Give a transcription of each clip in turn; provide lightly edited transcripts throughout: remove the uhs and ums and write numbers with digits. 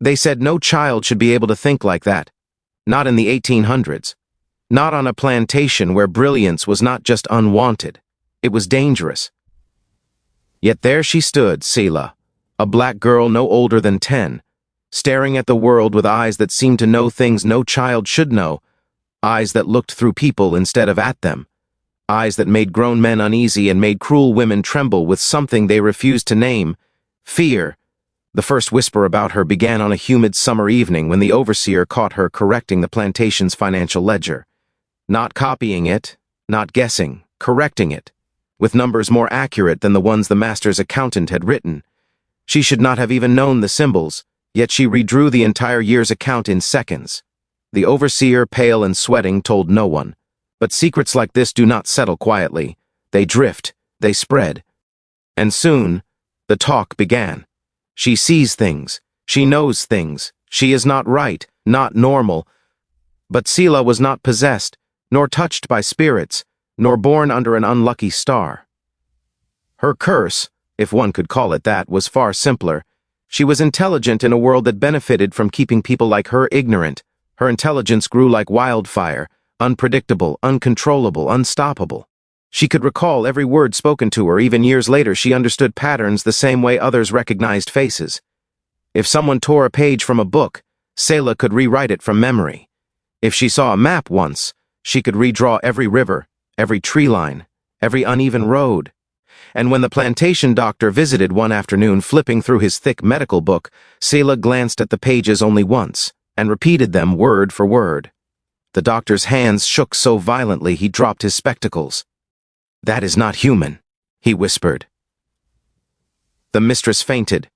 They said no child should be able to think like that. Not in the 1800s. Not on a plantation where brilliance was not just unwanted. It was dangerous. Yet there she stood, Selah, a black girl no older than 10, staring at the world with eyes that seemed to know things no child should know, eyes that looked through people instead of at them, eyes that made grown men uneasy and made cruel women tremble with something they refused to name, fear. The first whisper about her began on a humid summer evening when the overseer caught her correcting the plantation's financial ledger. Not copying it, not guessing, correcting it, with numbers more accurate than the ones the master's accountant had written. She should not have even known the symbols, yet she redrew the entire year's account in seconds. The overseer, pale and sweating, told no one. But secrets like this do not settle quietly. They drift, they spread. And soon, the talk began. She sees things, she knows things, she is not right, not normal. But Selah was not possessed, nor touched by spirits, nor born under an unlucky star. Her curse, if one could call it that, was far simpler. She was intelligent in a world that benefited from keeping people like her ignorant. Her intelligence grew like wildfire, unpredictable, uncontrollable, unstoppable. She could recall every word spoken to her. Even years later, she understood patterns the same way others recognized faces. If someone tore a page from a book, Selah could rewrite it from memory. If she saw a map once, she could redraw every river, every tree line, every uneven road. And when the plantation doctor visited one afternoon, flipping through his thick medical book, Selah glanced at the pages only once and repeated them word for word. The doctor's hands shook so violently he dropped his spectacles. "That is not human," he whispered. The mistress fainted.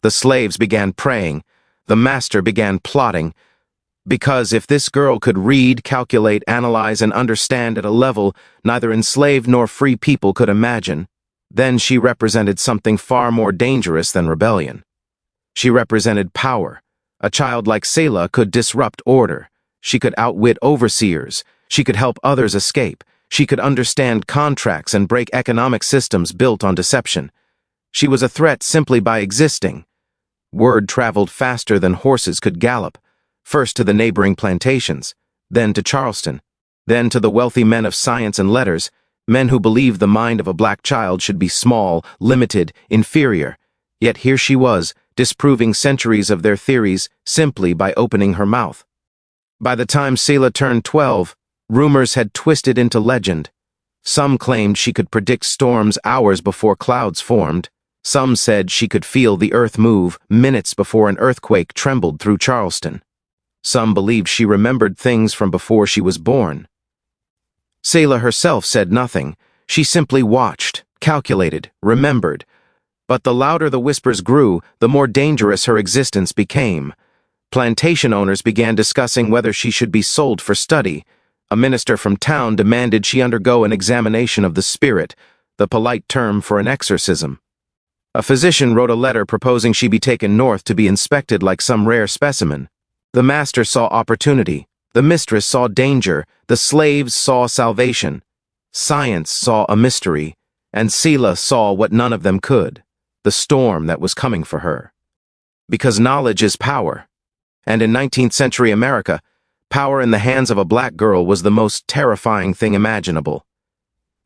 The slaves began praying. The master began plotting. Because if this girl could read, calculate, analyze, and understand at a level neither enslaved nor free people could imagine, then she represented something far more dangerous than rebellion. She represented power. A child like Selah could disrupt order. She could outwit overseers. She could help others escape. She could understand contracts and break economic systems built on deception. She was a threat simply by existing. Word traveled faster than horses could gallop, first to the neighboring plantations, then to Charleston, then to the wealthy men of science and letters, men who believed the mind of a black child should be small, limited, inferior. Yet here she was, disproving centuries of their theories simply by opening her mouth. By the time Selah turned 12, rumors had twisted into legend. Some claimed she could predict storms hours before clouds formed. Some said she could feel the earth move minutes before an earthquake trembled through Charleston. Some believed she remembered things from before she was born. Selah herself said nothing. She simply watched, calculated, remembered. But the louder the whispers grew, the more dangerous her existence became. Plantation owners began discussing whether she should be sold for study. A minister from town demanded she undergo an examination of the spirit, the polite term for an exorcism. A physician wrote a letter proposing she be taken north to be inspected like some rare specimen. The master saw opportunity. The mistress saw danger. The slaves saw salvation. Science saw a mystery. And Selah saw what none of them could, the storm that was coming for her. Because knowledge is power. And in 19th century America, power in the hands of a black girl was the most terrifying thing imaginable.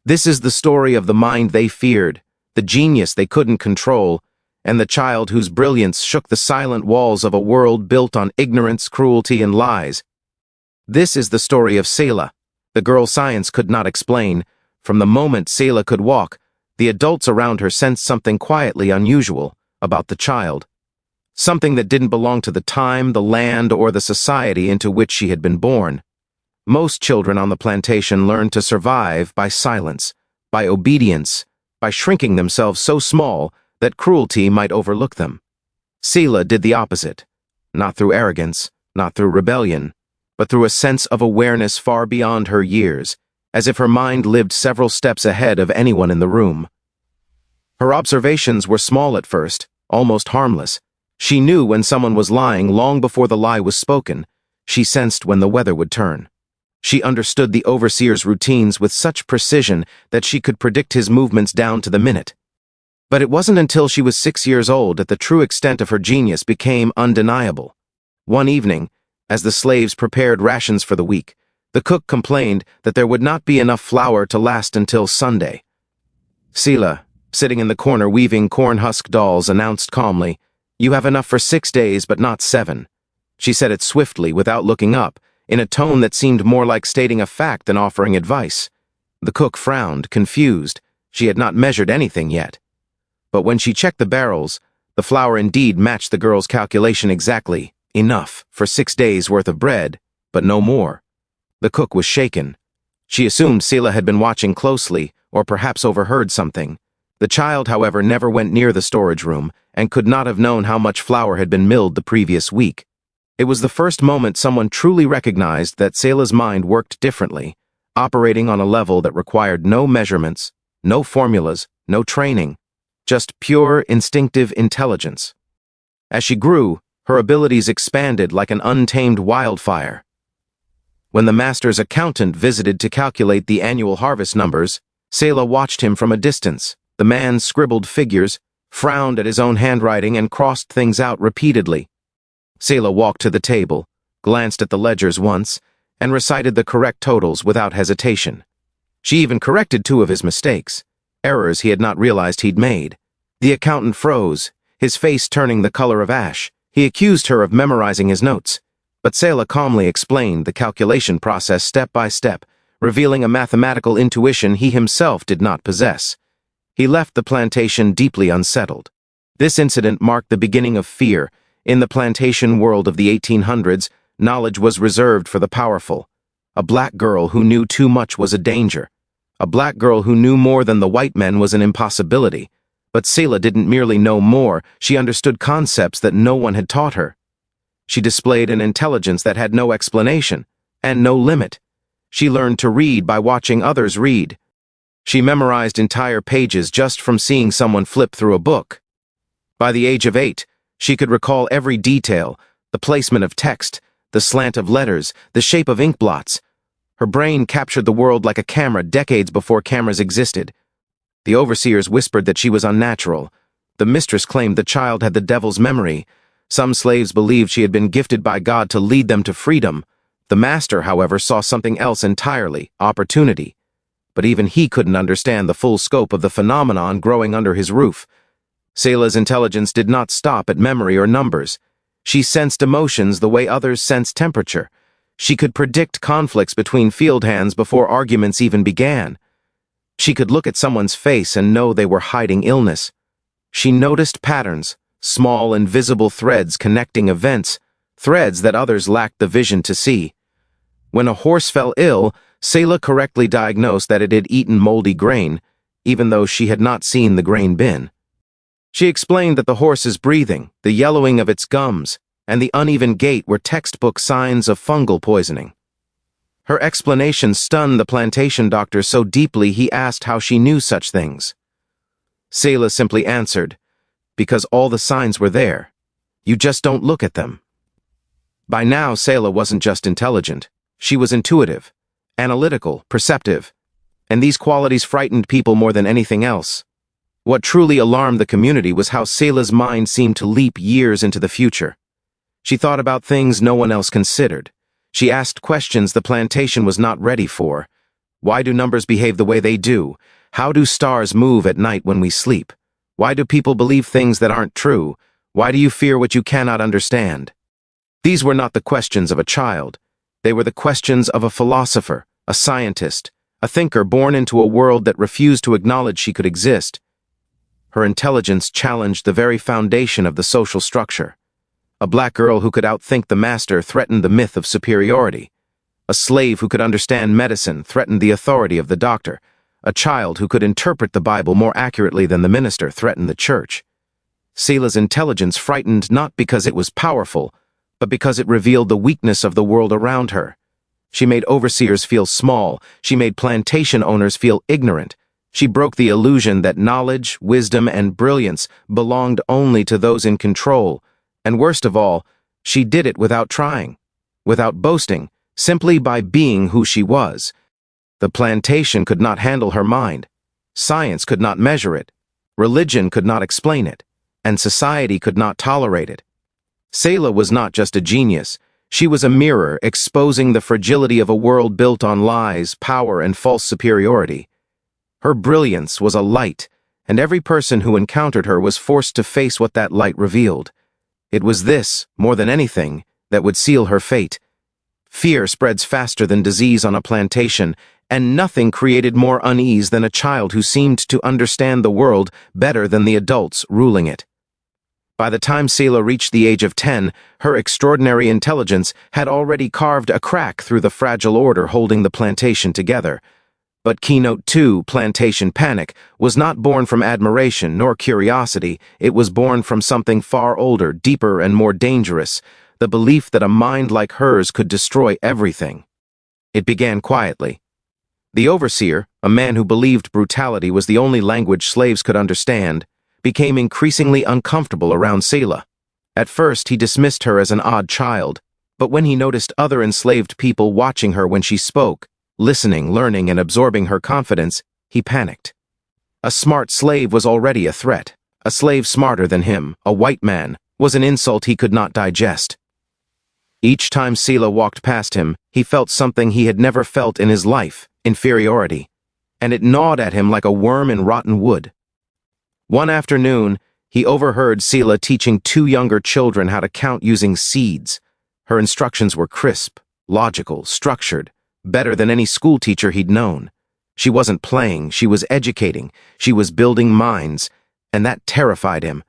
This is the story of the mind they feared, the genius they couldn't control, and the child whose brilliance shook the silent walls of a world built on ignorance, cruelty, and lies. This is the story of Selah, the girl science could not explain. From the moment Selah could walk, the adults around her sensed something quietly unusual about the child. Something that didn't belong to the time, the land, or the society into which she had been born. Most children on the plantation learned to survive by silence, by obedience, by shrinking themselves so small that cruelty might overlook them. Selah did the opposite, not through arrogance, not through rebellion, but through a sense of awareness far beyond her years, as if her mind lived several steps ahead of anyone in the room. Her observations were small at first, almost harmless. She knew when someone was lying long before the lie was spoken. She sensed when the weather would turn. She understood the overseer's routines with such precision that she could predict his movements down to the minute. But it wasn't until she was 6 years old that the true extent of her genius became undeniable. One evening, as the slaves prepared rations for the week, the cook complained that there would not be enough flour to last until Sunday. Selah, sitting in the corner weaving corn husk dolls, announced calmly, "You have enough for 6 days, but not 7. She said it swiftly, without looking up, in a tone that seemed more like stating a fact than offering advice. The cook frowned, confused. She had not measured anything yet. But when she checked the barrels, the flour indeed matched the girl's calculation exactly. Enough for 6 days' worth of bread, but no more. The cook was shaken. She assumed Selah had been watching closely, or perhaps overheard something. The child, however, never went near the storage room, and could not have known how much flour had been milled the previous week. It was the first moment someone truly recognized that Selah's mind worked differently, operating on a level that required no measurements, no formulas, no training, just pure instinctive intelligence. As she grew, her abilities expanded like an untamed wildfire. When the master's accountant visited to calculate the annual harvest numbers, Selah watched him from a distance. The man scribbled figures, frowned at his own handwriting, and crossed things out repeatedly. Selah walked to the table, glanced at the ledgers once, and recited the correct totals without hesitation. She even corrected 2 of his mistakes, errors he had not realized he'd made. The accountant froze, his face turning the color of ash. He accused her of memorizing his notes, but Selah calmly explained the calculation process step by step, revealing a mathematical intuition he himself did not possess. He left the plantation deeply unsettled. This incident marked the beginning of fear. In the plantation world of the 1800s, knowledge was reserved for the powerful. A black girl who knew too much was a danger. A black girl who knew more than the white men was an impossibility. But Selah didn't merely know more, she understood concepts that no one had taught her. She displayed an intelligence that had no explanation, and no limit. She learned to read by watching others read. She memorized entire pages just from seeing someone flip through a book. By the age of 8, she could recall every detail, the placement of text, the slant of letters, the shape of ink blots. Her brain captured the world like a camera decades before cameras existed. The overseers whispered that she was unnatural. The mistress claimed the child had the devil's memory. Some slaves believed she had been gifted by God to lead them to freedom. The master, however, saw something else entirely, opportunity. But even he couldn't understand the full scope of the phenomenon growing under his roof. Selah's intelligence did not stop at memory or numbers. She sensed emotions the way others sense temperature. She could predict conflicts between field hands before arguments even began. She could look at someone's face and know they were hiding illness. She noticed patterns, small invisible threads connecting events, threads that others lacked the vision to see. When a horse fell ill, Selah correctly diagnosed that it had eaten moldy grain, even though she had not seen the grain bin. She explained that the horse's breathing, the yellowing of its gums, and the uneven gait were textbook signs of fungal poisoning. Her explanation stunned the plantation doctor so deeply he asked how she knew such things. Selah simply answered, "Because all the signs were there. You just don't look at them." By now, Selah wasn't just intelligent. She was intuitive, analytical, perceptive, and these qualities frightened people more than anything else. What truly alarmed the community was how Selah's mind seemed to leap years into the future. She thought about things no one else considered. She asked questions the plantation was not ready for. Why do numbers behave the way they do? How do stars move at night when we sleep? Why do people believe things that aren't true? Why do you fear what you cannot understand? These were not the questions of a child. They were the questions of a philosopher, a scientist, a thinker born into a world that refused to acknowledge she could exist. Her intelligence challenged the very foundation of the social structure. A black girl who could outthink the master threatened the myth of superiority. A slave who could understand medicine threatened the authority of the doctor. A child who could interpret the Bible more accurately than the minister threatened the church. Selah's intelligence frightened not because it was powerful, but because it revealed the weakness of the world around her. She made overseers feel small. She made plantation owners feel ignorant. She broke the illusion that knowledge, wisdom, and brilliance belonged only to those in control. And worst of all, she did it without trying, without boasting, simply by being who she was. The plantation could not handle her mind. Science could not measure it. Religion could not explain it, and society could not tolerate it. Selah was not just a genius. She was a mirror exposing the fragility of a world built on lies, power, and false superiority. Her brilliance was a light, and every person who encountered her was forced to face what that light revealed. It was this, more than anything, that would seal her fate. Fear spreads faster than disease on a plantation, and nothing created more unease than a child who seemed to understand the world better than the adults ruling it. By the time Selah reached the age of 10, her extraordinary intelligence had already carved a crack through the fragile order holding the plantation together. But Keynote 2, Plantation Panic, was not born from admiration nor curiosity. It was born from something far older, deeper, and more dangerous, the belief that a mind like hers could destroy everything. It began quietly. The overseer, a man who believed brutality was the only language slaves could understand, became increasingly uncomfortable around Selah. At first, he dismissed her as an odd child, but when he noticed other enslaved people watching her when she spoke, listening, learning, and absorbing her confidence, he panicked. A smart slave was already a threat. A slave smarter than him, a white man, was an insult he could not digest. Each time Selah walked past him, he felt something he had never felt in his life, inferiority, and it gnawed at him like a worm in rotten wood. One afternoon, he overheard Selah teaching two younger children how to count using seeds. Her instructions were crisp, logical, structured, better than any school teacher he'd known. She wasn't playing, she was educating, she was building minds, and that terrified him.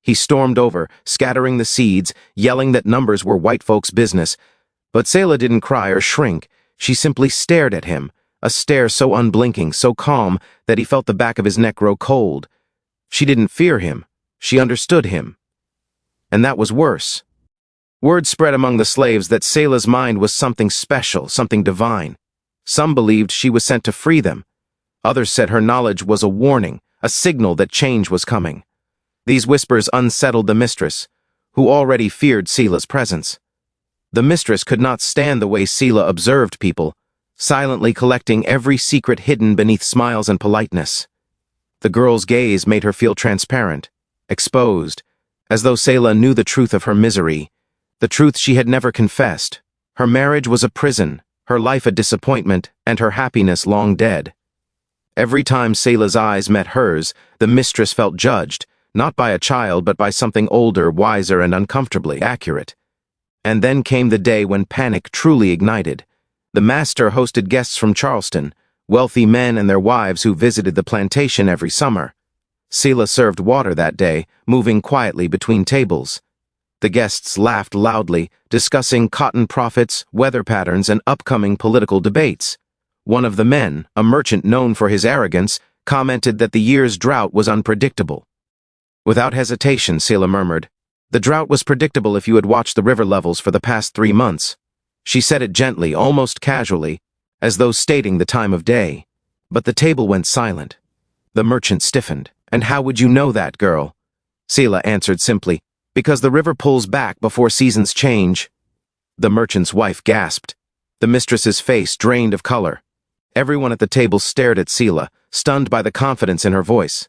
He stormed over, scattering the seeds, yelling that numbers were white folks' business. But Selah didn't cry or shrink. She simply stared at him, a stare so unblinking, so calm, that he felt the back of his neck grow cold. She didn't fear him. She understood him. And that was worse. Word spread among the slaves that Selah's mind was something special, something divine. Some believed she was sent to free them. Others said her knowledge was a warning, a signal that change was coming. These whispers unsettled the mistress, who already feared Selah's presence. The mistress could not stand the way Selah observed people, silently collecting every secret hidden beneath smiles and politeness. The girl's gaze made her feel transparent, exposed, as though Selah knew the truth of her misery, the truth she had never confessed. Her marriage was a prison, her life a disappointment, and her happiness long dead. Every time Selah's eyes met hers, the mistress felt judged, not by a child but by something older, wiser, and uncomfortably accurate. And then came the day when panic truly ignited. The master hosted guests from Charleston, wealthy men and their wives who visited the plantation every summer. Selah served water that day, moving quietly between tables. The guests laughed loudly, discussing cotton profits, weather patterns, and upcoming political debates. One of the men, a merchant known for his arrogance, commented that the year's drought was unpredictable. Without hesitation, Selah murmured, "The drought was predictable if you had watched the river levels for the past 3 months." She said it gently, almost casually, as though stating the time of day. But the table went silent. The merchant stiffened. "And how would you know that, girl?" Selah answered simply, "Because the river pulls back before seasons change." The merchant's wife gasped. The mistress's face drained of color. Everyone at the table stared at Selah, stunned by the confidence in her voice.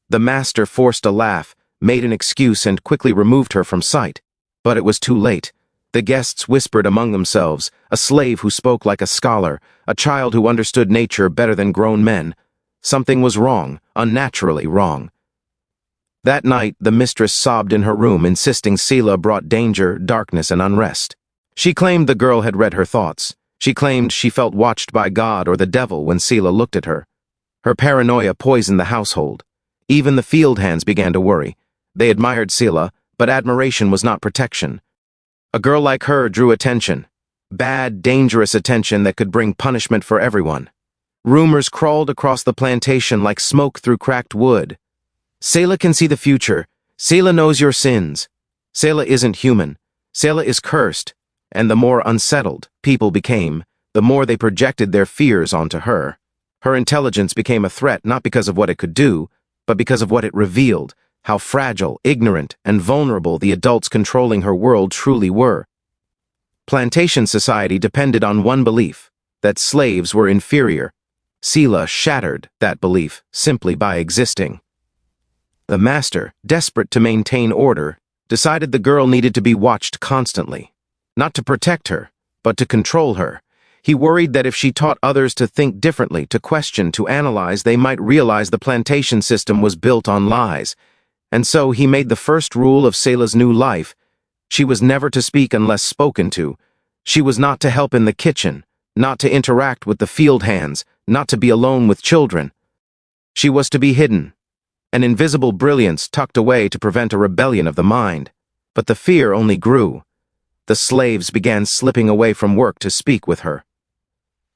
The master forced a laugh, made an excuse, and quickly removed her from sight. But it was too late. The guests whispered among themselves, a slave who spoke like a scholar, a child who understood nature better than grown men. Something was wrong, unnaturally wrong. That night, the mistress sobbed in her room, insisting Selah brought danger, darkness, and unrest. She claimed the girl had read her thoughts. She claimed she felt watched by God or the devil when Selah looked at her. Her paranoia poisoned the household. Even the field hands began to worry. They admired Selah, but admiration was not protection. A girl like her drew attention. Bad, dangerous attention that could bring punishment for everyone. Rumors crawled across the plantation like smoke through cracked wood. "Selah can see the future. Selah knows your sins. Selah isn't human. Selah is cursed." And the more unsettled people became, the more they projected their fears onto her. Her intelligence became a threat not because of what it could do, but because of what it revealed, how fragile, ignorant, and vulnerable the adults controlling her world truly were. Plantation society depended on one belief, that slaves were inferior. Selah shattered that belief simply by existing. The master, desperate to maintain order, decided the girl needed to be watched constantly. Not to protect her, but to control her. He worried that if she taught others to think differently, to question, to analyze, they might realize the plantation system was built on lies. And so he made the first rule of Selah's new life. She was never to speak unless spoken to. She was not to help in the kitchen, not to interact with the field hands, not to be alone with children. She was to be hidden, an invisible brilliance tucked away to prevent a rebellion of the mind. But the fear only grew. The slaves began slipping away from work to speak with her.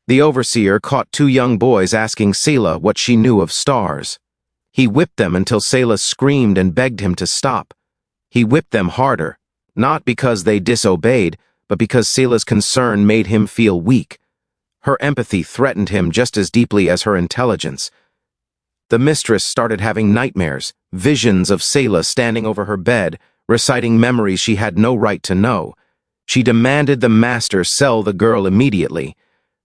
The overseer caught two young boys asking Selah what she knew of stars. He whipped them until Selah screamed and begged him to stop. He whipped them harder, not because they disobeyed, but because Selah's concern made him feel weak. Her empathy threatened him just as deeply as her intelligence. The mistress started having nightmares, visions of Selah standing over her bed, reciting memories she had no right to know. She demanded the master sell the girl immediately,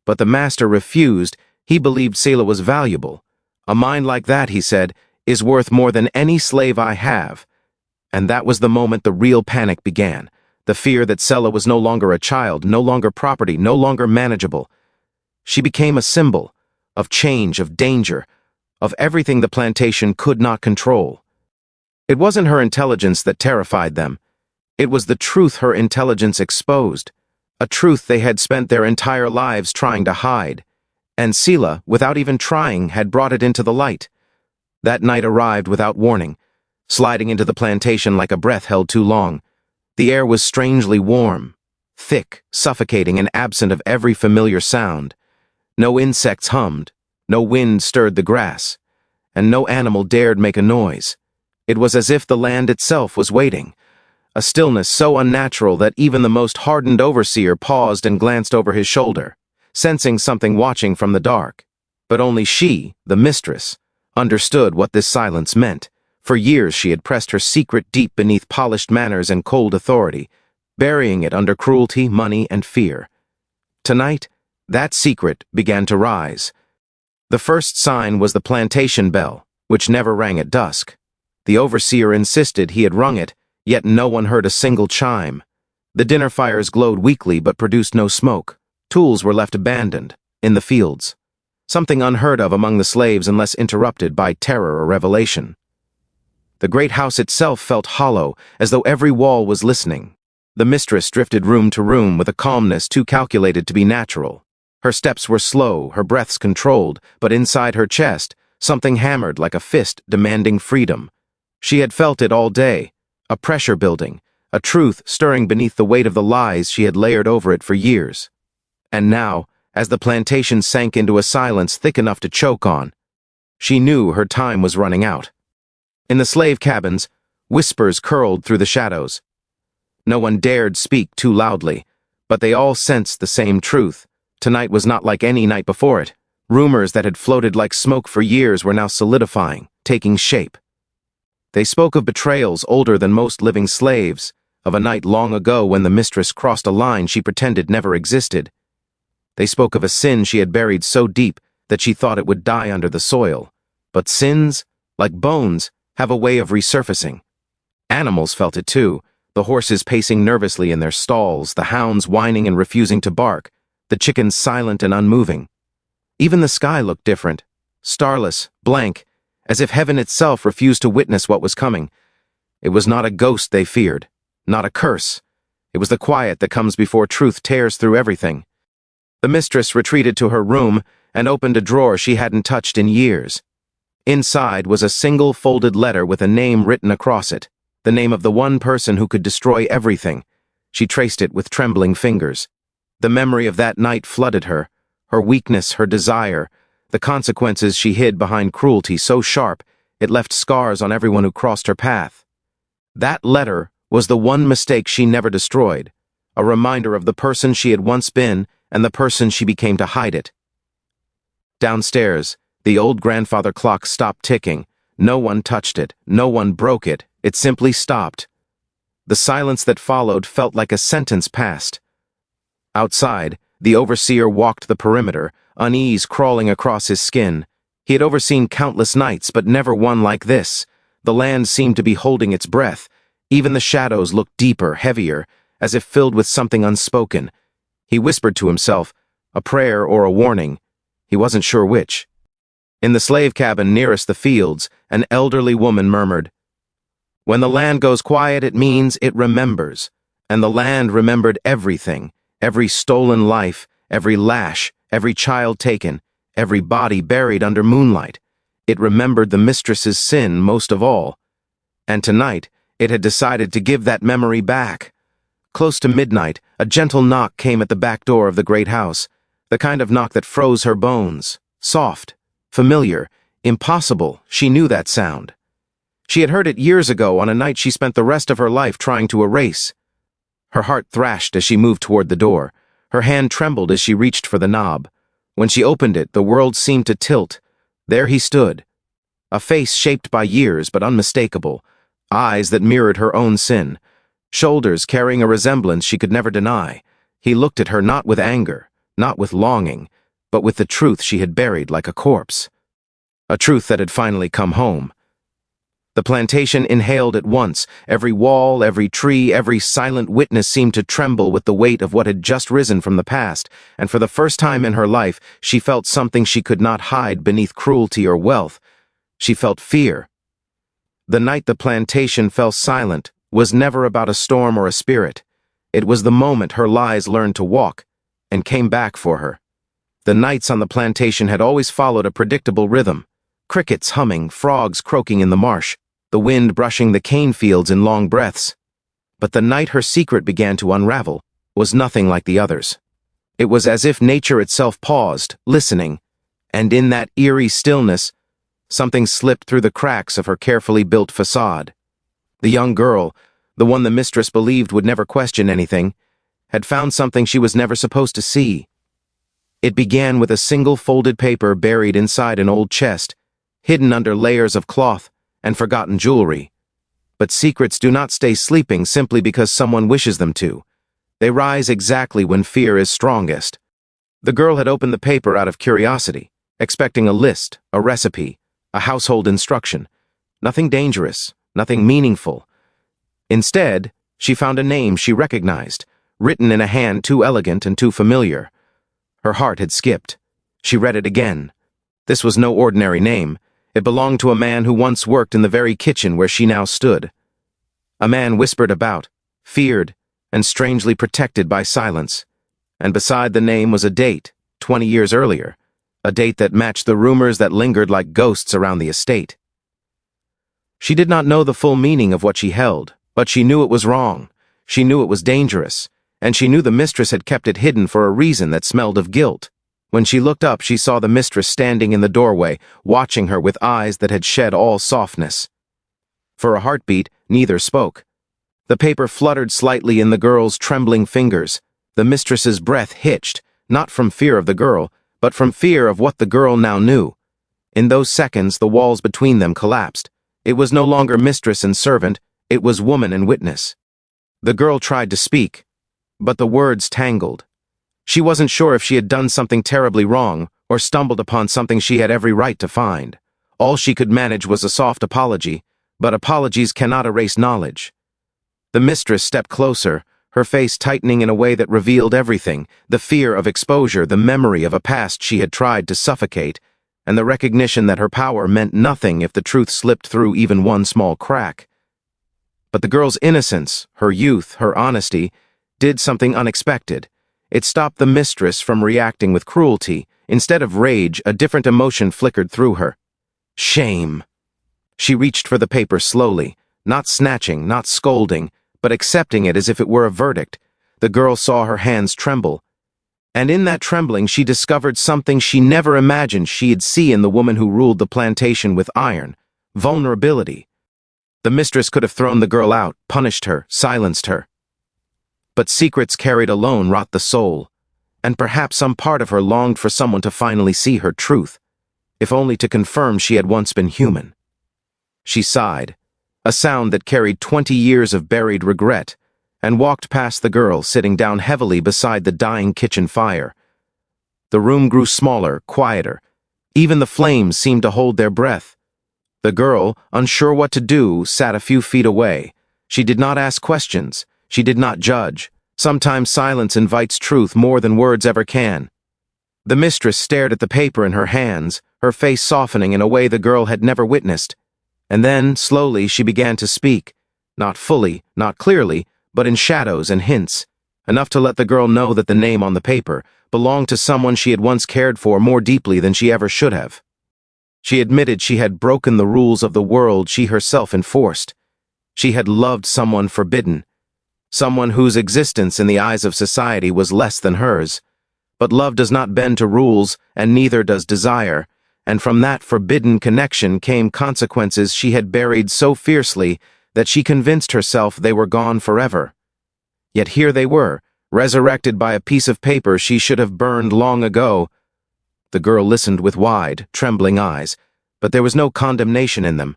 but the master refused. He believed Selah was valuable. A mind like that, he said, is worth more than any slave I have. And that was the moment the real panic began. The fear that Selah was no longer a child, no longer property, no longer manageable. She became a symbol of change, of danger, of everything the plantation could not control. It wasn't her intelligence that terrified them. It was the truth her intelligence exposed, a truth they had spent their entire lives trying to hide. And Selah, without even trying, had brought it into the light. That night arrived without warning, sliding into the plantation like a breath held too long. The air was strangely warm, thick, suffocating, and absent of every familiar sound. No insects hummed, no wind stirred the grass, and no animal dared make a noise. It was as if the land itself was waiting, a stillness so unnatural that even the most hardened overseer paused and glanced over his shoulder, sensing something watching from the dark. But only she, the mistress, understood what this silence meant. For years she had pressed her secret deep beneath polished manners and cold authority, burying it under cruelty, money, and fear. Tonight, that secret began to rise. The first sign was the plantation bell, which never rang at dusk. The overseer insisted he had rung it, yet no one heard a single chime. The dinner fires glowed weakly but produced no smoke. Tools were left abandoned, in the fields. Something unheard of among the slaves unless interrupted by terror or revelation. The great house itself felt hollow, as though every wall was listening. The mistress drifted room to room with a calmness too calculated to be natural. Her steps were slow, her breaths controlled, but inside her chest, something hammered like a fist demanding freedom. She had felt it all day, a pressure building, a truth stirring beneath the weight of the lies she had layered over it for years. And now, as the plantation sank into a silence thick enough to choke on, she knew her time was running out. In the slave cabins, whispers curled through the shadows. No one dared speak too loudly, but they all sensed the same truth. Tonight was not like any night before it. Rumors that had floated like smoke for years were now solidifying, taking shape. They spoke of betrayals older than most living slaves, of a night long ago when the mistress crossed a line she pretended never existed. They spoke of a sin she had buried so deep that she thought it would die under the soil. But sins, like bones, have a way of resurfacing. Animals felt it too, the horses pacing nervously in their stalls, the hounds whining and refusing to bark, the chickens silent and unmoving. Even the sky looked different, starless, blank, as if heaven itself refused to witness what was coming. It was not a ghost they feared, not a curse. It was the quiet that comes before truth tears through everything. The mistress retreated to her room and opened a drawer she hadn't touched in years. Inside was a single folded letter with a name written across it, the name of the one person who could destroy everything. She traced it with trembling fingers. The memory of that night flooded her, her weakness, her desire, the consequences she hid behind cruelty so sharp it left scars on everyone who crossed her path. That letter was the one mistake she never destroyed, a reminder of the person she had once been and the person she became to hide it. Downstairs, the old grandfather clock stopped ticking. No one touched it, no one broke it, it simply stopped. The silence that followed felt like a sentence passed. Outside, the overseer walked the perimeter, unease crawling across his skin. He had overseen countless nights, but never one like this. The land seemed to be holding its breath. Even the shadows looked deeper, heavier, as if filled with something unspoken. He whispered to himself, a prayer or a warning. He wasn't sure which. In the slave cabin nearest the fields, an elderly woman murmured, "When the land goes quiet, it means it remembers." And the land remembered everything, every stolen life, every lash, every child taken, every body buried under moonlight. It remembered the mistress's sin most of all. And tonight, it had decided to give that memory back. Close to midnight, a gentle knock came at the back door of the great house, the kind of knock that froze her bones. Soft, familiar, impossible, she knew that sound. She had heard it years ago on a night she spent the rest of her life trying to erase. Her heart thrashed as she moved toward the door. Her hand trembled as she reached for the knob. When she opened it, the world seemed to tilt. There he stood. A face shaped by years but unmistakable. Eyes that mirrored her own sin. Shoulders carrying a resemblance she could never deny. He looked at her not with anger, not with longing, but with the truth she had buried like a corpse. A truth that had finally come home. The plantation inhaled at once. Every wall, every tree, every silent witness seemed to tremble with the weight of what had just risen from the past, and for the first time in her life, she felt something she could not hide beneath cruelty or wealth. She felt fear. The night the plantation fell silent was never about a storm or a spirit. It was the moment her lies learned to walk, and came back for her. The nights on the plantation had always followed a predictable rhythm. Crickets humming, frogs croaking in the marsh, the wind brushing the cane fields in long breaths. But the night her secret began to unravel was nothing like the others. It was as if nature itself paused, listening, and in that eerie stillness, something slipped through the cracks of her carefully built facade. The young girl, the one the mistress believed would never question anything, had found something she was never supposed to see. It began with a single folded paper buried inside an old chest, hidden under layers of cloth and forgotten jewelry. But secrets do not stay sleeping simply because someone wishes them to. They rise exactly when fear is strongest. The girl had opened the paper out of curiosity, expecting a list, a recipe, a household instruction. Nothing dangerous, nothing meaningful. Instead, she found a name she recognized, written in a hand too elegant and too familiar. Her heart had skipped. She read it again. This was no ordinary name. It belonged to a man who once worked in the very kitchen where she now stood. A man whispered about, feared, and strangely protected by silence. And beside the name was a date, 20 years earlier, a date that matched the rumors that lingered like ghosts around the estate. She did not know the full meaning of what she held, but she knew it was wrong. She knew it was dangerous, and she knew the mistress had kept it hidden for a reason that smelled of guilt. When she looked up, she saw the mistress standing in the doorway, watching her with eyes that had shed all softness. For a heartbeat, neither spoke. The paper fluttered slightly in the girl's trembling fingers. The mistress's breath hitched, not from fear of the girl, but from fear of what the girl now knew. In those seconds, the walls between them collapsed. It was no longer mistress and servant, it was woman and witness. The girl tried to speak, but the words tangled. She wasn't sure if she had done something terribly wrong, or stumbled upon something she had every right to find. All she could manage was a soft apology, but apologies cannot erase knowledge. The mistress stepped closer, her face tightening in a way that revealed everything, the fear of exposure, the memory of a past she had tried to suffocate, and the recognition that her power meant nothing if the truth slipped through even one small crack. But the girl's innocence, her youth, her honesty, did something unexpected. It stopped the mistress from reacting with cruelty. Instead of rage, a different emotion flickered through her. Shame. She reached for the paper slowly, not snatching, not scolding, but accepting it as if it were a verdict. The girl saw her hands tremble. And in that trembling, she discovered something she never imagined she'd see in the woman who ruled the plantation with iron: vulnerability. The mistress could have thrown the girl out, punished her, silenced her. But secrets carried alone rot the soul, and perhaps some part of her longed for someone to finally see her truth, if only to confirm she had once been human. She sighed, a sound that carried 20 years of buried regret, and walked past the girl sitting down heavily beside the dying kitchen fire. The room grew smaller, quieter. Even the flames seemed to hold their breath. The girl, unsure what to do, sat a few feet away. She did not ask questions. She did not judge. Sometimes silence invites truth more than words ever can. The mistress stared at the paper in her hands, her face softening in a way the girl had never witnessed. And then, slowly, she began to speak. Not fully, not clearly, but in shadows and hints. Enough to let the girl know that the name on the paper belonged to someone she had once cared for more deeply than she ever should have. She admitted she had broken the rules of the world she herself enforced. She had loved someone forbidden, someone whose existence in the eyes of society was less than hers. But love does not bend to rules, and neither does desire, and from that forbidden connection came consequences she had buried so fiercely that she convinced herself they were gone forever. Yet here they were, resurrected by a piece of paper she should have burned long ago. The girl listened with wide, trembling eyes, but there was no condemnation in them,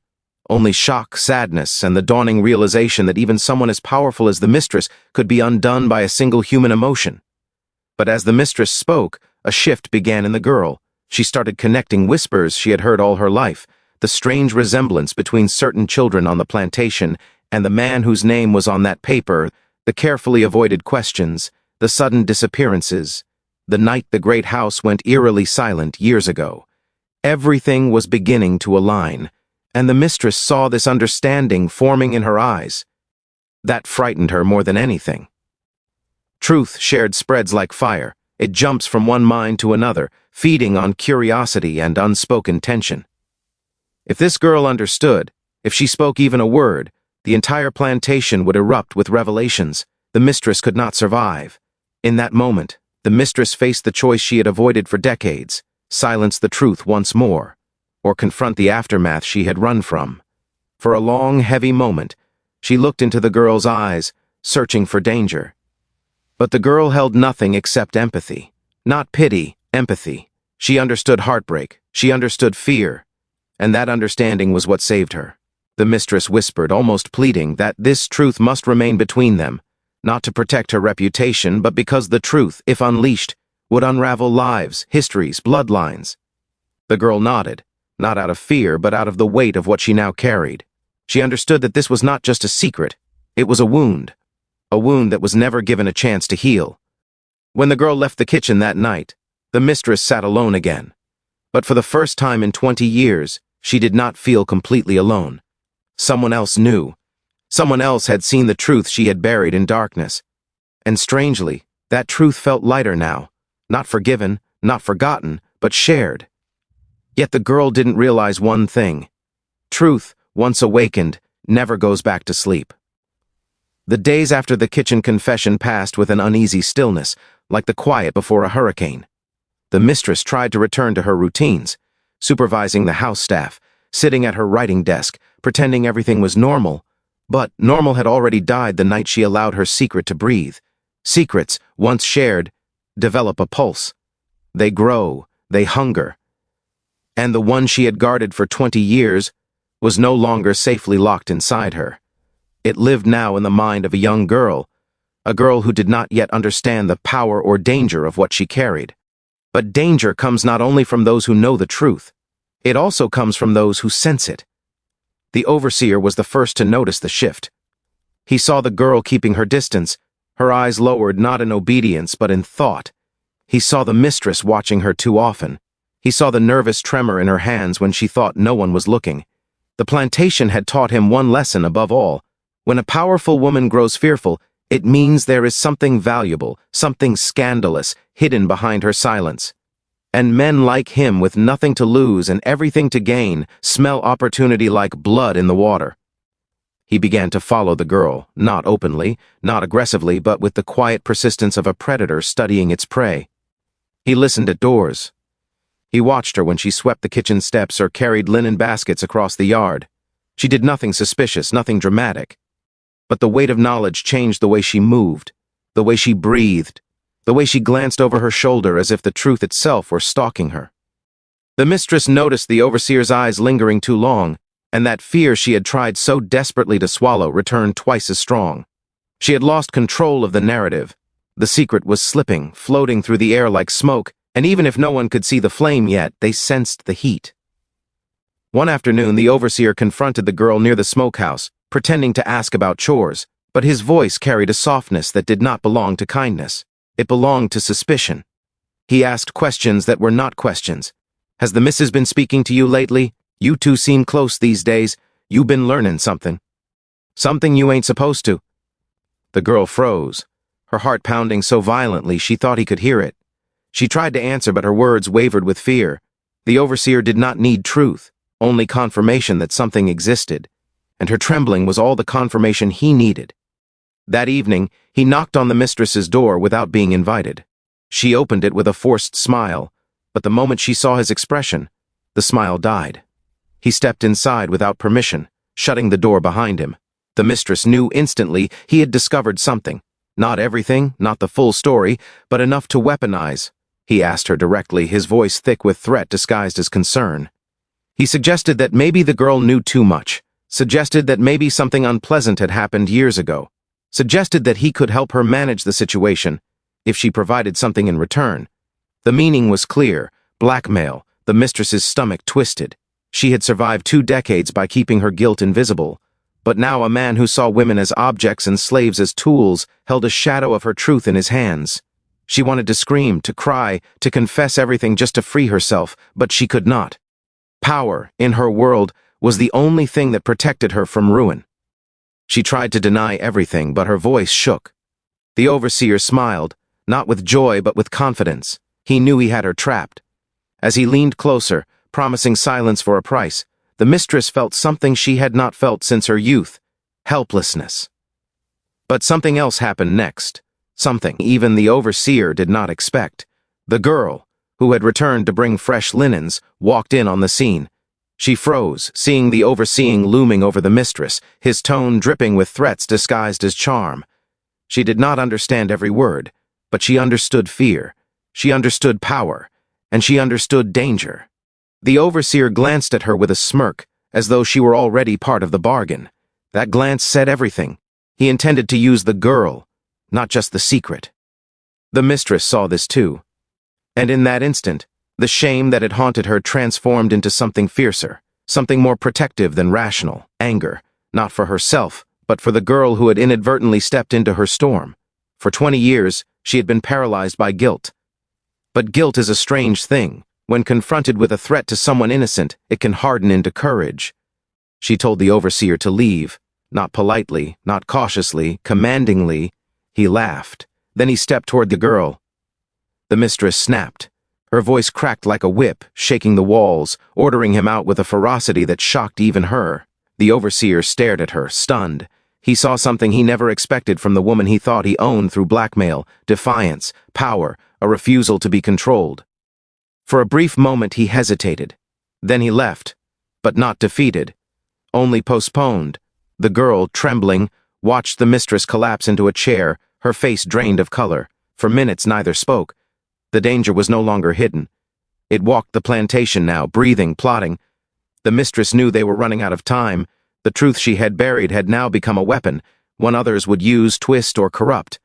only shock, sadness, and the dawning realization that even someone as powerful as the mistress could be undone by a single human emotion. But as the mistress spoke, a shift began in the girl. She started connecting whispers she had heard all her life, the strange resemblance between certain children on the plantation and the man whose name was on that paper, the carefully avoided questions, the sudden disappearances, the night the great house went eerily silent years ago. Everything was beginning to align, and the mistress saw this understanding forming in her eyes. That frightened her more than anything. Truth shared spreads like fire. It jumps from one mind to another, feeding on curiosity and unspoken tension. If this girl understood, if she spoke even a word, the entire plantation would erupt with revelations. The mistress could not survive. In that moment, the mistress faced the choice she had avoided for decades: silence the truth once more, or confront the aftermath she had run from. For a long, heavy moment, she looked into the girl's eyes, searching for danger. But the girl held nothing except empathy. Not pity, empathy. She understood heartbreak. She understood fear. And that understanding was what saved her. The mistress whispered, almost pleading, that this truth must remain between them, not to protect her reputation, but because the truth, if unleashed, would unravel lives, histories, bloodlines. The girl nodded, not out of fear, but out of the weight of what she now carried. She understood that this was not just a secret. It was a wound that was never given a chance to heal. When the girl left the kitchen that night, the mistress sat alone again. But for the first time in 20 years, she did not feel completely alone. Someone else knew. Someone else had seen the truth she had buried in darkness. And strangely, that truth felt lighter now. Not forgiven, not forgotten, but shared. Yet the girl didn't realize one thing. Truth, once awakened, never goes back to sleep. The days after the kitchen confession passed with an uneasy stillness, like the quiet before a hurricane. The mistress tried to return to her routines, supervising the house staff, sitting at her writing desk, pretending everything was normal. But normal had already died the night she allowed her secret to breathe. Secrets, once shared, develop a pulse. They grow, they hunger. And the one she had guarded for 20 years was no longer safely locked inside her. It lived now in the mind of a young girl, a girl who did not yet understand the power or danger of what she carried. But danger comes not only from those who know the truth, it also comes from those who sense it. The overseer was the first to notice the shift. He saw the girl keeping her distance, her eyes lowered not in obedience but in thought. He saw the mistress watching her too often. He saw the nervous tremor in her hands when she thought no one was looking. The plantation had taught him one lesson above all. When a powerful woman grows fearful, it means there is something valuable, something scandalous, hidden behind her silence. And men like him, with nothing to lose and everything to gain, smell opportunity like blood in the water. He began to follow the girl, not openly, not aggressively, but with the quiet persistence of a predator studying its prey. He listened at doors. He watched her when she swept the kitchen steps or carried linen baskets across the yard. She did nothing suspicious, nothing dramatic. But the weight of knowledge changed the way she moved, the way she breathed, the way she glanced over her shoulder as if the truth itself were stalking her. The mistress noticed the overseer's eyes lingering too long, and that fear she had tried so desperately to swallow returned twice as strong. She had lost control of the narrative. The secret was slipping, floating through the air like smoke, and even if no one could see the flame yet, they sensed the heat. One afternoon, the overseer confronted the girl near the smokehouse, pretending to ask about chores, but his voice carried a softness that did not belong to kindness. It belonged to suspicion. He asked questions that were not questions. "Has the missus been speaking to you lately? You two seem close these days. You been learning something. Something you ain't supposed to." The girl froze, her heart pounding so violently she thought he could hear it. She tried to answer, but her words wavered with fear. The overseer did not need truth, only confirmation that something existed, and her trembling was all the confirmation he needed. That evening, he knocked on the mistress's door without being invited. She opened it with a forced smile, but the moment she saw his expression, the smile died. He stepped inside without permission, shutting the door behind him. The mistress knew instantly he had discovered something. Not everything, not the full story, but enough to weaponize. He asked her directly, his voice thick with threat disguised as concern. He suggested that maybe the girl knew too much, suggested that maybe something unpleasant had happened years ago, suggested that he could help her manage the situation if she provided something in return. The meaning was clear: blackmail. The mistress's stomach twisted. She had survived 2 decades by keeping her guilt invisible, but now a man who saw women as objects and slaves as tools held a shadow of her truth in his hands. She wanted to scream, to cry, to confess everything just to free herself, but she could not. Power, in her world, was the only thing that protected her from ruin. She tried to deny everything, but her voice shook. The overseer smiled, not with joy but with confidence. He knew he had her trapped. As he leaned closer, promising silence for a price, the mistress felt something she had not felt since her youth: helplessness. But something else happened next, something even the overseer did not expect. The girl, who had returned to bring fresh linens, walked in on the scene. She froze, seeing the overseeing looming over the mistress, his tone dripping with threats disguised as charm. She did not understand every word, but she understood fear, she understood power, and she understood danger. The overseer glanced at her with a smirk, as though she were already part of the bargain. That glance said everything. He intended to use the girl, not just the secret. The mistress saw this too. And in that instant, the shame that had haunted her transformed into something fiercer, something more protective than rational: anger, not for herself, but for the girl who had inadvertently stepped into her storm. For 20 years, she had been paralyzed by guilt. But guilt is a strange thing. When confronted with a threat to someone innocent, it can harden into courage. She told the overseer to leave, not politely, not cautiously, commandingly. He laughed. Then he stepped toward the girl. The mistress snapped. Her voice cracked like a whip, shaking the walls, ordering him out with a ferocity that shocked even her. The overseer stared at her, stunned. He saw something he never expected from the woman he thought he owned through blackmail: defiance, power, a refusal to be controlled. For a brief moment he hesitated. Then he left, but not defeated, only postponed. The girl, trembling, watched the mistress collapse into a chair, her face drained of color. For minutes neither spoke. The danger was no longer hidden. It walked the plantation now, breathing, plotting. The mistress knew they were running out of time. The truth she had buried had now become a weapon, one others would use, twist, or corrupt.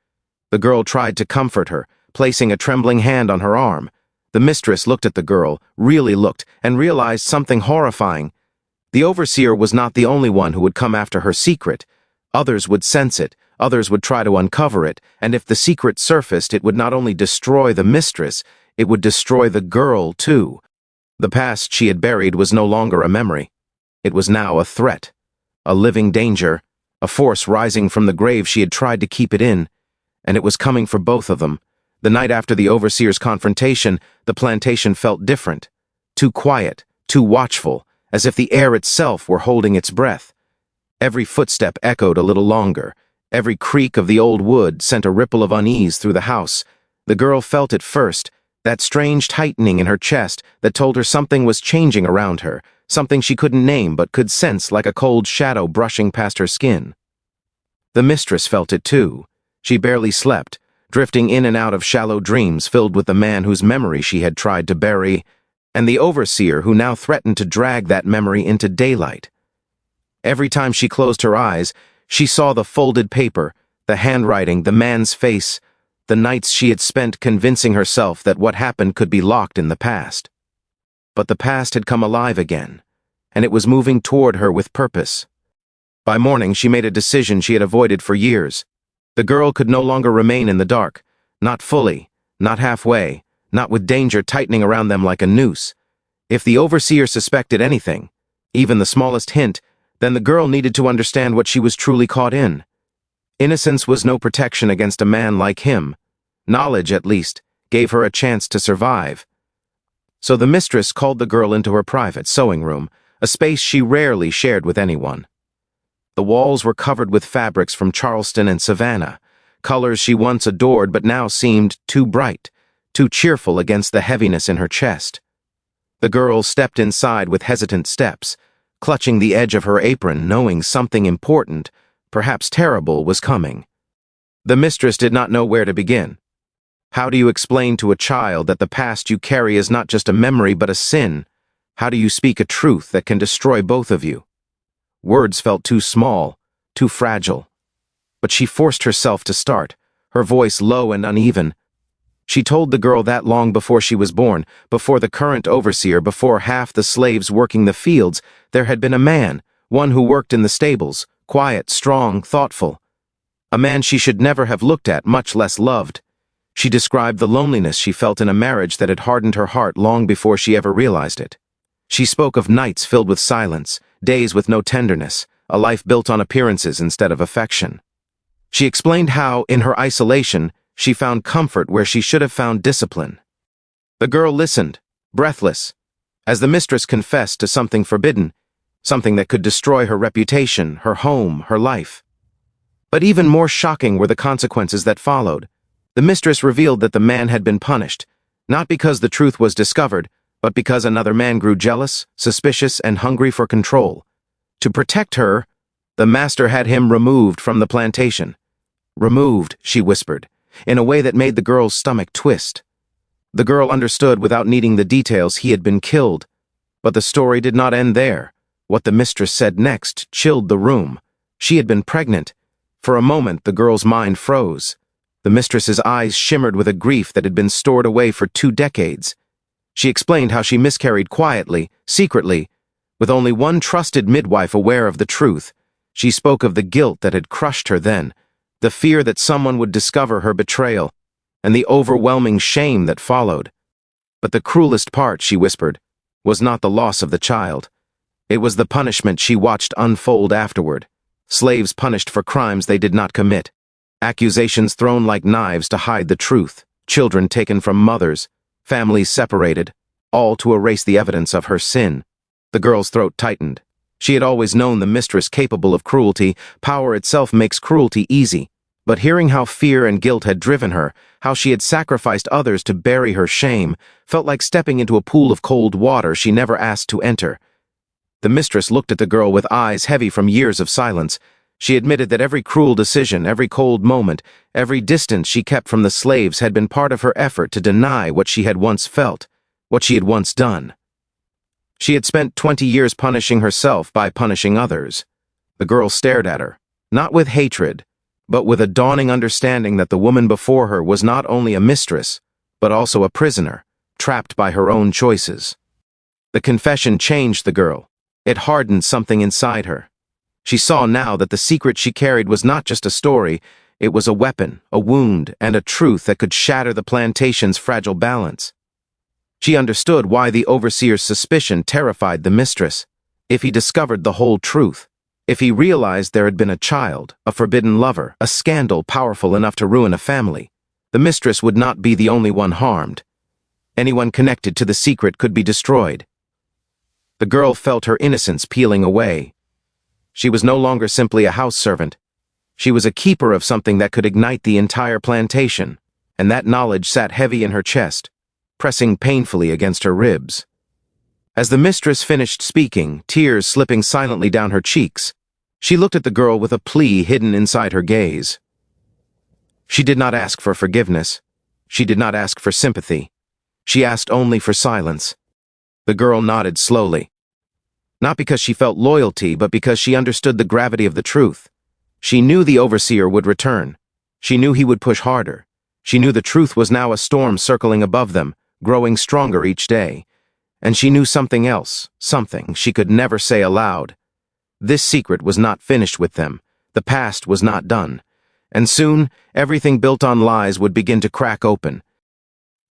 The girl tried to comfort her, placing a trembling hand on her arm. The mistress looked at the girl, really looked, and realized something horrifying. The overseer was not the only one who would come after her secret. Others would sense it, others would try to uncover it, and if the secret surfaced, it would not only destroy the mistress, it would destroy the girl too. The past she had buried was no longer a memory. It was now a threat, a living danger, a force rising from the grave she had tried to keep it in, and it was coming for both of them. The night after the overseer's confrontation, the plantation felt different, too quiet, too watchful, as if the air itself were holding its breath. Every footstep echoed a little longer. Every creak of the old wood sent a ripple of unease through the house. The girl felt it first, that strange tightening in her chest that told her something was changing around her, something she couldn't name but could sense like a cold shadow brushing past her skin. The mistress felt it too. She barely slept, drifting in and out of shallow dreams filled with the man whose memory she had tried to bury, and the overseer who now threatened to drag that memory into daylight. Every time she closed her eyes, she saw the folded paper, the handwriting, the man's face, the nights she had spent convincing herself that what happened could be locked in the past. But the past had come alive again. and it was moving toward her with purpose. By morning, she made a decision she had avoided for years. The girl could no longer remain in the dark, not fully, not halfway, not with danger tightening around them like a noose. If the overseer suspected anything, even the smallest hint, then the girl needed to understand what she was truly caught in. Innocence was no protection against a man like him. Knowledge, at least, gave her a chance to survive. So the mistress called the girl into her private sewing room, a space she rarely shared with anyone. The walls were covered with fabrics from Charleston and Savannah, colors she once adored but now seemed too bright, too cheerful against the heaviness in her chest. The girl stepped inside with hesitant steps, clutching the edge of her apron, knowing something important, perhaps terrible, was coming. The mistress did not know where to begin. How do you explain to a child that the past you carry is not just a memory but a sin? How do you speak a truth that can destroy both of you? Words felt too small, too fragile. But she forced herself to start, her voice low and uneven. She told the girl that long before she was born, before the current overseer, before half the slaves working the fields, there had been a man, one who worked in the stables, quiet, strong, thoughtful. A man she should never have looked at, much less loved. She described the loneliness she felt in a marriage that had hardened her heart long before she ever realized it. She spoke of nights filled with silence, days with no tenderness, a life built on appearances instead of affection. She explained how, in her isolation, she found comfort where she should have found discipline. The girl listened, breathless, as the mistress confessed to something forbidden, something that could destroy her reputation, her home, her life. But even more shocking were the consequences that followed. The mistress revealed that the man had been punished, not because the truth was discovered, but because another man grew jealous, suspicious, and hungry for control. To protect her, the master had him removed from the plantation. Removed, she whispered, in a way that made the girl's stomach twist. The girl understood without needing the details he had been killed. But the story did not end there. What the mistress said next chilled the room. She had been pregnant. For a moment, the girl's mind froze. The mistress's eyes shimmered with a grief that had been stored away for 2 decades. She explained how she miscarried quietly, secretly, with only one trusted midwife aware of the truth. She spoke of the guilt that had crushed her then, the fear that someone would discover her betrayal, and the overwhelming shame that followed. But the cruelest part, she whispered, was not the loss of the child. It was the punishment she watched unfold afterward. Slaves punished for crimes they did not commit. Accusations thrown like knives to hide the truth. Children taken from mothers. Families separated, all to erase the evidence of her sin. The girl's throat tightened. She had always known the mistress capable of cruelty. Power itself makes cruelty easy. But hearing how fear and guilt had driven her, how she had sacrificed others to bury her shame, felt like stepping into a pool of cold water she never asked to enter. The mistress looked at the girl with eyes heavy from years of silence. She admitted that every cruel decision, every cold moment, every distance she kept from the slaves had been part of her effort to deny what she had once felt, what she had once done. She had spent 20 years punishing herself by punishing others. The girl stared at her, not with hatred, but with a dawning understanding that the woman before her was not only a mistress, but also a prisoner, trapped by her own choices. The confession changed the girl. It hardened something inside her. She saw now that the secret she carried was not just a story, it was a weapon, a wound, and a truth that could shatter the plantation's fragile balance. She understood why the overseer's suspicion terrified the mistress. If he discovered the whole truth, if he realized there had been a child, a forbidden lover, a scandal powerful enough to ruin a family, the mistress would not be the only one harmed. Anyone connected to the secret could be destroyed. The girl felt her innocence peeling away. She was no longer simply a house servant. She was a keeper of something that could ignite the entire plantation, and that knowledge sat heavy in her chest, pressing painfully against her ribs. As the mistress finished speaking, tears slipping silently down her cheeks, she looked at the girl with a plea hidden inside her gaze. She did not ask for forgiveness. She did not ask for sympathy. She asked only for silence. The girl nodded slowly. Not because she felt loyalty, but because she understood the gravity of the truth. She knew the overseer would return. She knew he would push harder. She knew the truth was now a storm circling above them, growing stronger each day. And she knew something else, something she could never say aloud. This secret was not finished with them. The past was not done. And soon, everything built on lies would begin to crack open.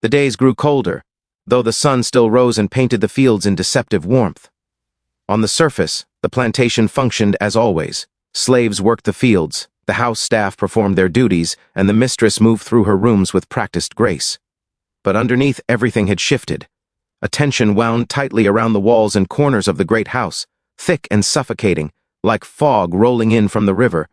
The days grew colder, though the sun still rose and painted the fields in deceptive warmth. On the surface, the plantation functioned as always. Slaves worked the fields, the house staff performed their duties, and the mistress moved through her rooms with practiced grace. But underneath, everything had shifted. A tension wound tightly around the walls and corners of the great house, thick and suffocating, like fog rolling in from the river.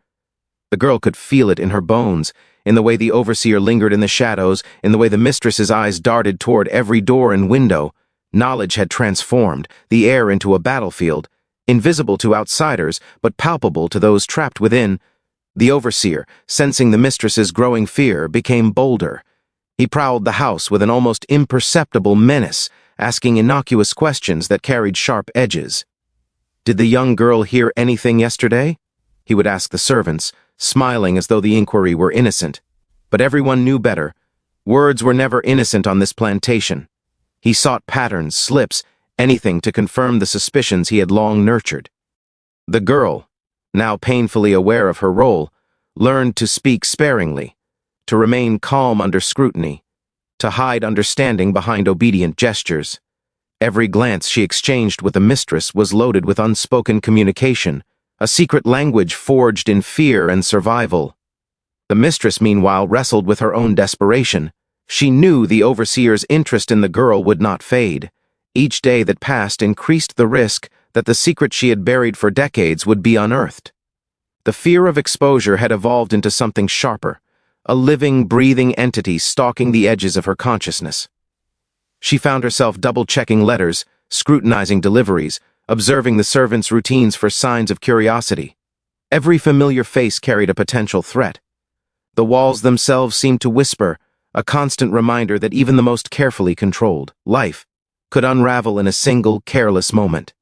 The girl could feel it in her bones, in the way the overseer lingered in the shadows, in the way the mistress's eyes darted toward every door and window. Knowledge had transformed the air into a battlefield, invisible to outsiders, but palpable to those trapped within. The overseer, sensing the mistress's growing fear, became bolder. He prowled the house with an almost imperceptible menace, asking innocuous questions that carried sharp edges. "Did the young girl hear anything yesterday?" he would ask the servants, smiling as though the inquiry were innocent. But everyone knew better. Words were never innocent on this plantation. He sought patterns, slips, anything to confirm the suspicions he had long nurtured. The girl, now painfully aware of her role, learned to speak sparingly, to remain calm under scrutiny, to hide understanding behind obedient gestures. Every glance she exchanged with the mistress was loaded with unspoken communication, a secret language forged in fear and survival. The mistress, meanwhile, wrestled with her own desperation. She knew the overseer's interest in the girl would not fade. Each day that passed increased the risk that the secret she had buried for decades would be unearthed. The fear of exposure had evolved into something sharper, a living, breathing entity stalking the edges of her consciousness. She found herself double-checking letters, scrutinizing deliveries, observing the servants' routines for signs of curiosity. Every familiar face carried a potential threat. The walls themselves seemed to whisper, a constant reminder that even the most carefully controlled life could unravel in a single, careless moment.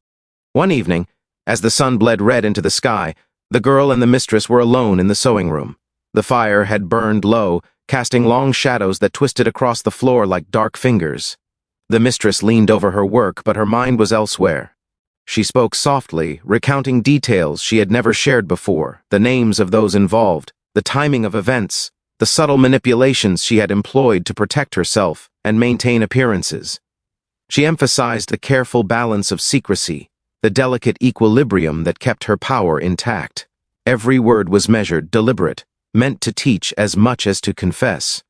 One evening, as the sun bled red into the sky, the girl and the mistress were alone in the sewing room. The fire had burned low, casting long shadows that twisted across the floor like dark fingers. The mistress leaned over her work, but her mind was elsewhere. She spoke softly, recounting details she had never shared before, the names of those involved, the timing of events, the subtle manipulations she had employed to protect herself and maintain appearances. She emphasized the careful balance of secrecy, the delicate equilibrium that kept her power intact. Every word was measured, deliberate, meant to teach as much as to confess.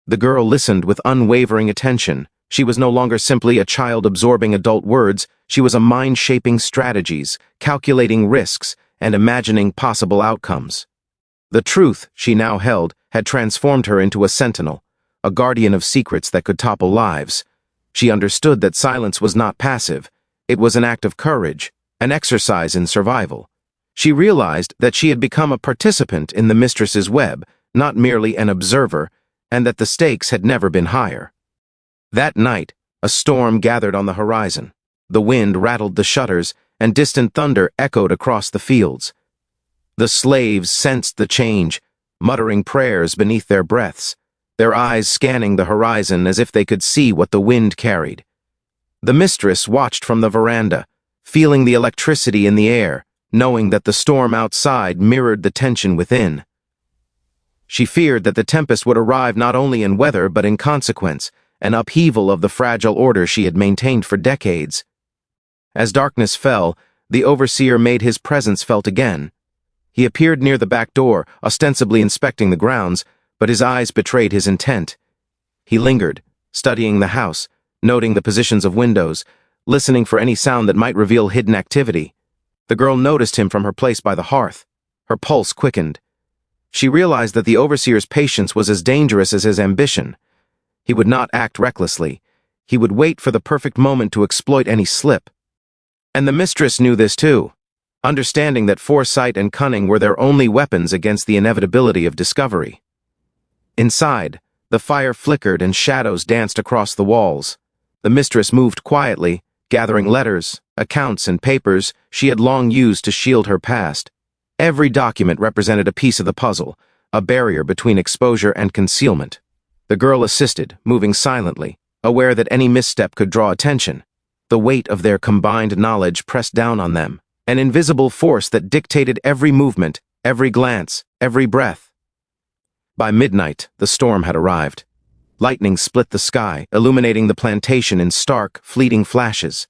The girl listened with unwavering attention. She was no longer simply a child absorbing adult words. She was a mind shaping strategies, calculating risks, and imagining possible outcomes. The truth she now held had transformed her into a sentinel, a guardian of secrets that could topple lives. She understood that silence was not passive. It was an act of courage, an exercise in survival. She realized that she had become a participant in the mistress's web, not merely an observer, and that the stakes had never been higher. That night, a storm gathered on the horizon. The wind rattled the shutters, and distant thunder echoed across the fields. The slaves sensed the change, muttering prayers beneath their breaths, their eyes scanning the horizon as if they could see what the wind carried. The mistress watched from the veranda, feeling the electricity in the air, knowing that the storm outside mirrored the tension within. She feared that the tempest would arrive not only in weather but in consequence, an upheaval of the fragile order she had maintained for decades. As darkness fell, the overseer made his presence felt again. He appeared near the back door, ostensibly inspecting the grounds, but his eyes betrayed his intent. He lingered, studying the house, noting the positions of windows, listening for any sound that might reveal hidden activity. The girl noticed him from her place by the hearth. Her pulse quickened. She realized that the overseer's patience was as dangerous as his ambition. He would not act recklessly. He would wait for the perfect moment to exploit any slip. And the mistress knew this too, understanding that foresight and cunning were their only weapons against the inevitability of discovery. Inside, the fire flickered and shadows danced across the walls. The mistress moved quietly, gathering letters, accounts, and papers she had long used to shield her past. Every document represented a piece of the puzzle, a barrier between exposure and concealment. The girl assisted, moving silently, aware that any misstep could draw attention. The weight of their combined knowledge pressed down on them, an invisible force that dictated every movement, every glance, every breath. By midnight, the storm had arrived. Lightning split the sky, illuminating the plantation in stark, fleeting flashes.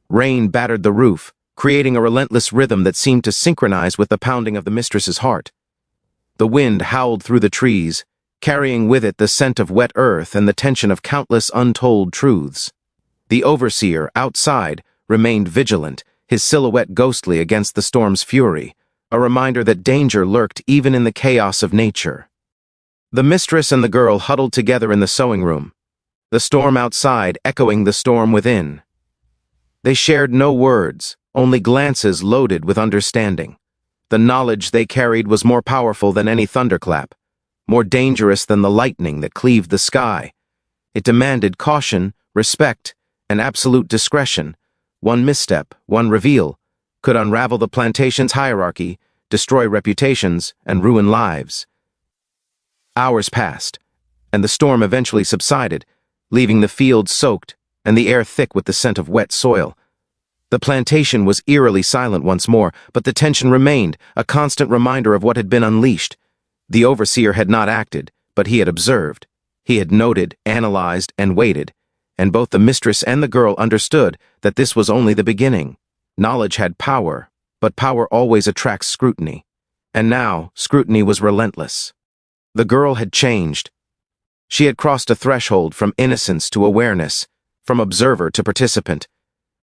Rain battered the roof, creating a relentless rhythm that seemed to synchronize with the pounding of the mistress's heart. The wind howled through the trees, carrying with it the scent of wet earth and the tension of countless untold truths. The overseer, outside, remained vigilant, his silhouette ghostly against the storm's fury, a reminder that danger lurked even in the chaos of nature. The mistress and the girl huddled together in the sewing room, the storm outside echoing the storm within. They shared no words, only glances loaded with understanding. The knowledge they carried was more powerful than any thunderclap, more dangerous than the lightning that cleaved the sky. It demanded caution, respect, and absolute discretion. One misstep, one reveal, could unravel the plantation's hierarchy, destroy reputations, and ruin lives. Hours passed, and the storm eventually subsided, leaving the fields soaked and the air thick with the scent of wet soil. The plantation was eerily silent once more, but the tension remained, a constant reminder of what had been unleashed. The overseer had not acted, but he had observed. He had noted, analyzed, and waited, and both the mistress and the girl understood that this was only the beginning. Knowledge had power, but power always attracts scrutiny. And now, scrutiny was relentless. The girl had changed. She had crossed a threshold from innocence to awareness, from observer to participant,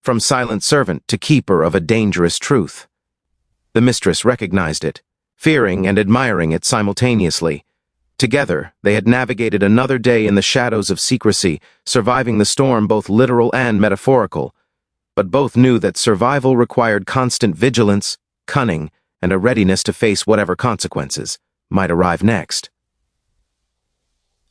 from silent servant to keeper of a dangerous truth. The mistress recognized it, fearing and admiring it simultaneously. Together, they had navigated another day in the shadows of secrecy, surviving the storm both literal and metaphorical. But both knew that survival required constant vigilance, cunning, and a readiness to face whatever consequences might arrive next.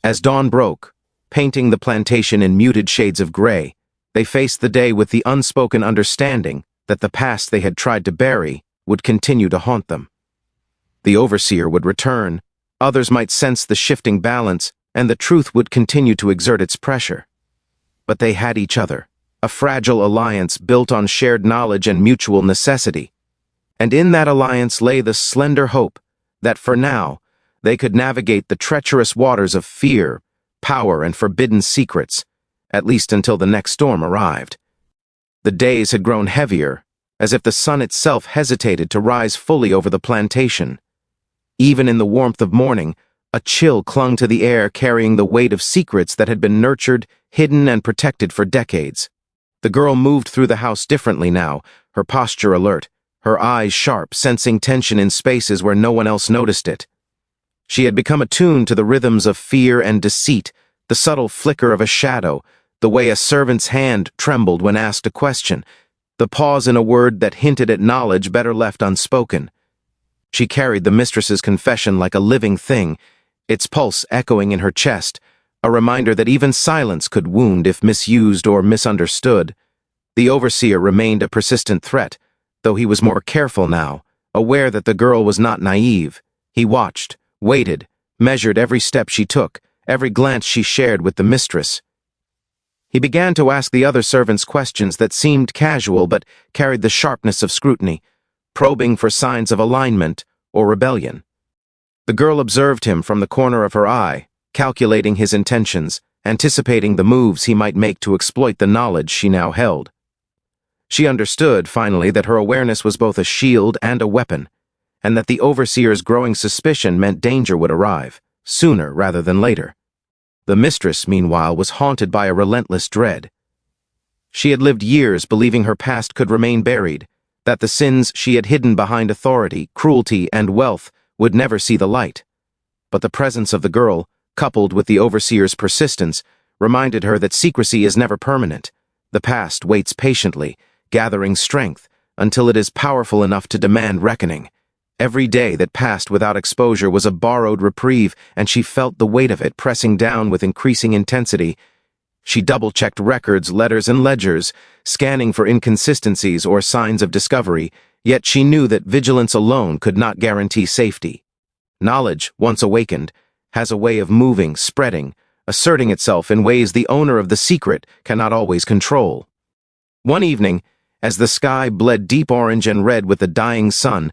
As dawn broke, painting the plantation in muted shades of gray, they faced the day with the unspoken understanding that the past they had tried to bury would continue to haunt them. The overseer would return, others might sense the shifting balance, and the truth would continue to exert its pressure. But they had each other, a fragile alliance built on shared knowledge and mutual necessity. And in that alliance lay the slender hope that for now they could navigate the treacherous waters of fear, power, and forbidden secrets, at least until the next storm arrived. The days had grown heavier, as if the sun itself hesitated to rise fully over the plantation. Even in the warmth of morning, a chill clung to the air, carrying the weight of secrets that had been nurtured, hidden, and protected for decades. The girl moved through the house differently now, her posture alert, her eyes sharp, sensing tension in spaces where no one else noticed it. She had become attuned to the rhythms of fear and deceit, the subtle flicker of a shadow, the way a servant's hand trembled when asked a question, the pause in a word that hinted at knowledge better left unspoken. She carried the mistress's confession like a living thing, its pulse echoing in her chest, a reminder that even silence could wound if misused or misunderstood. The overseer remained a persistent threat, though he was more careful now, aware that the girl was not naive. He watched, waited, measured every step she took, every glance she shared with the mistress. He began to ask the other servants questions that seemed casual but carried the sharpness of scrutiny, probing for signs of alignment or rebellion. The girl observed him from the corner of her eye, calculating his intentions, anticipating the moves he might make to exploit the knowledge she now held. She understood, finally, that her awareness was both a shield and a weapon, and that the overseer's growing suspicion meant danger would arrive, sooner rather than later. The mistress, meanwhile, was haunted by a relentless dread. She had lived years believing her past could remain buried, that the sins she had hidden behind authority, cruelty, and wealth would never see the light. But the presence of the girl, coupled with the overseer's persistence, reminded her that secrecy is never permanent. The past waits patiently, gathering strength, until it is powerful enough to demand reckoning. Every day that passed without exposure was a borrowed reprieve, and she felt the weight of it pressing down with increasing intensity. She double-checked records, letters, and ledgers, scanning for inconsistencies or signs of discovery, yet she knew that vigilance alone could not guarantee safety. Knowledge, once awakened, has a way of moving, spreading, asserting itself in ways the owner of the secret cannot always control. One evening, as the sky bled deep orange and red with the dying sun,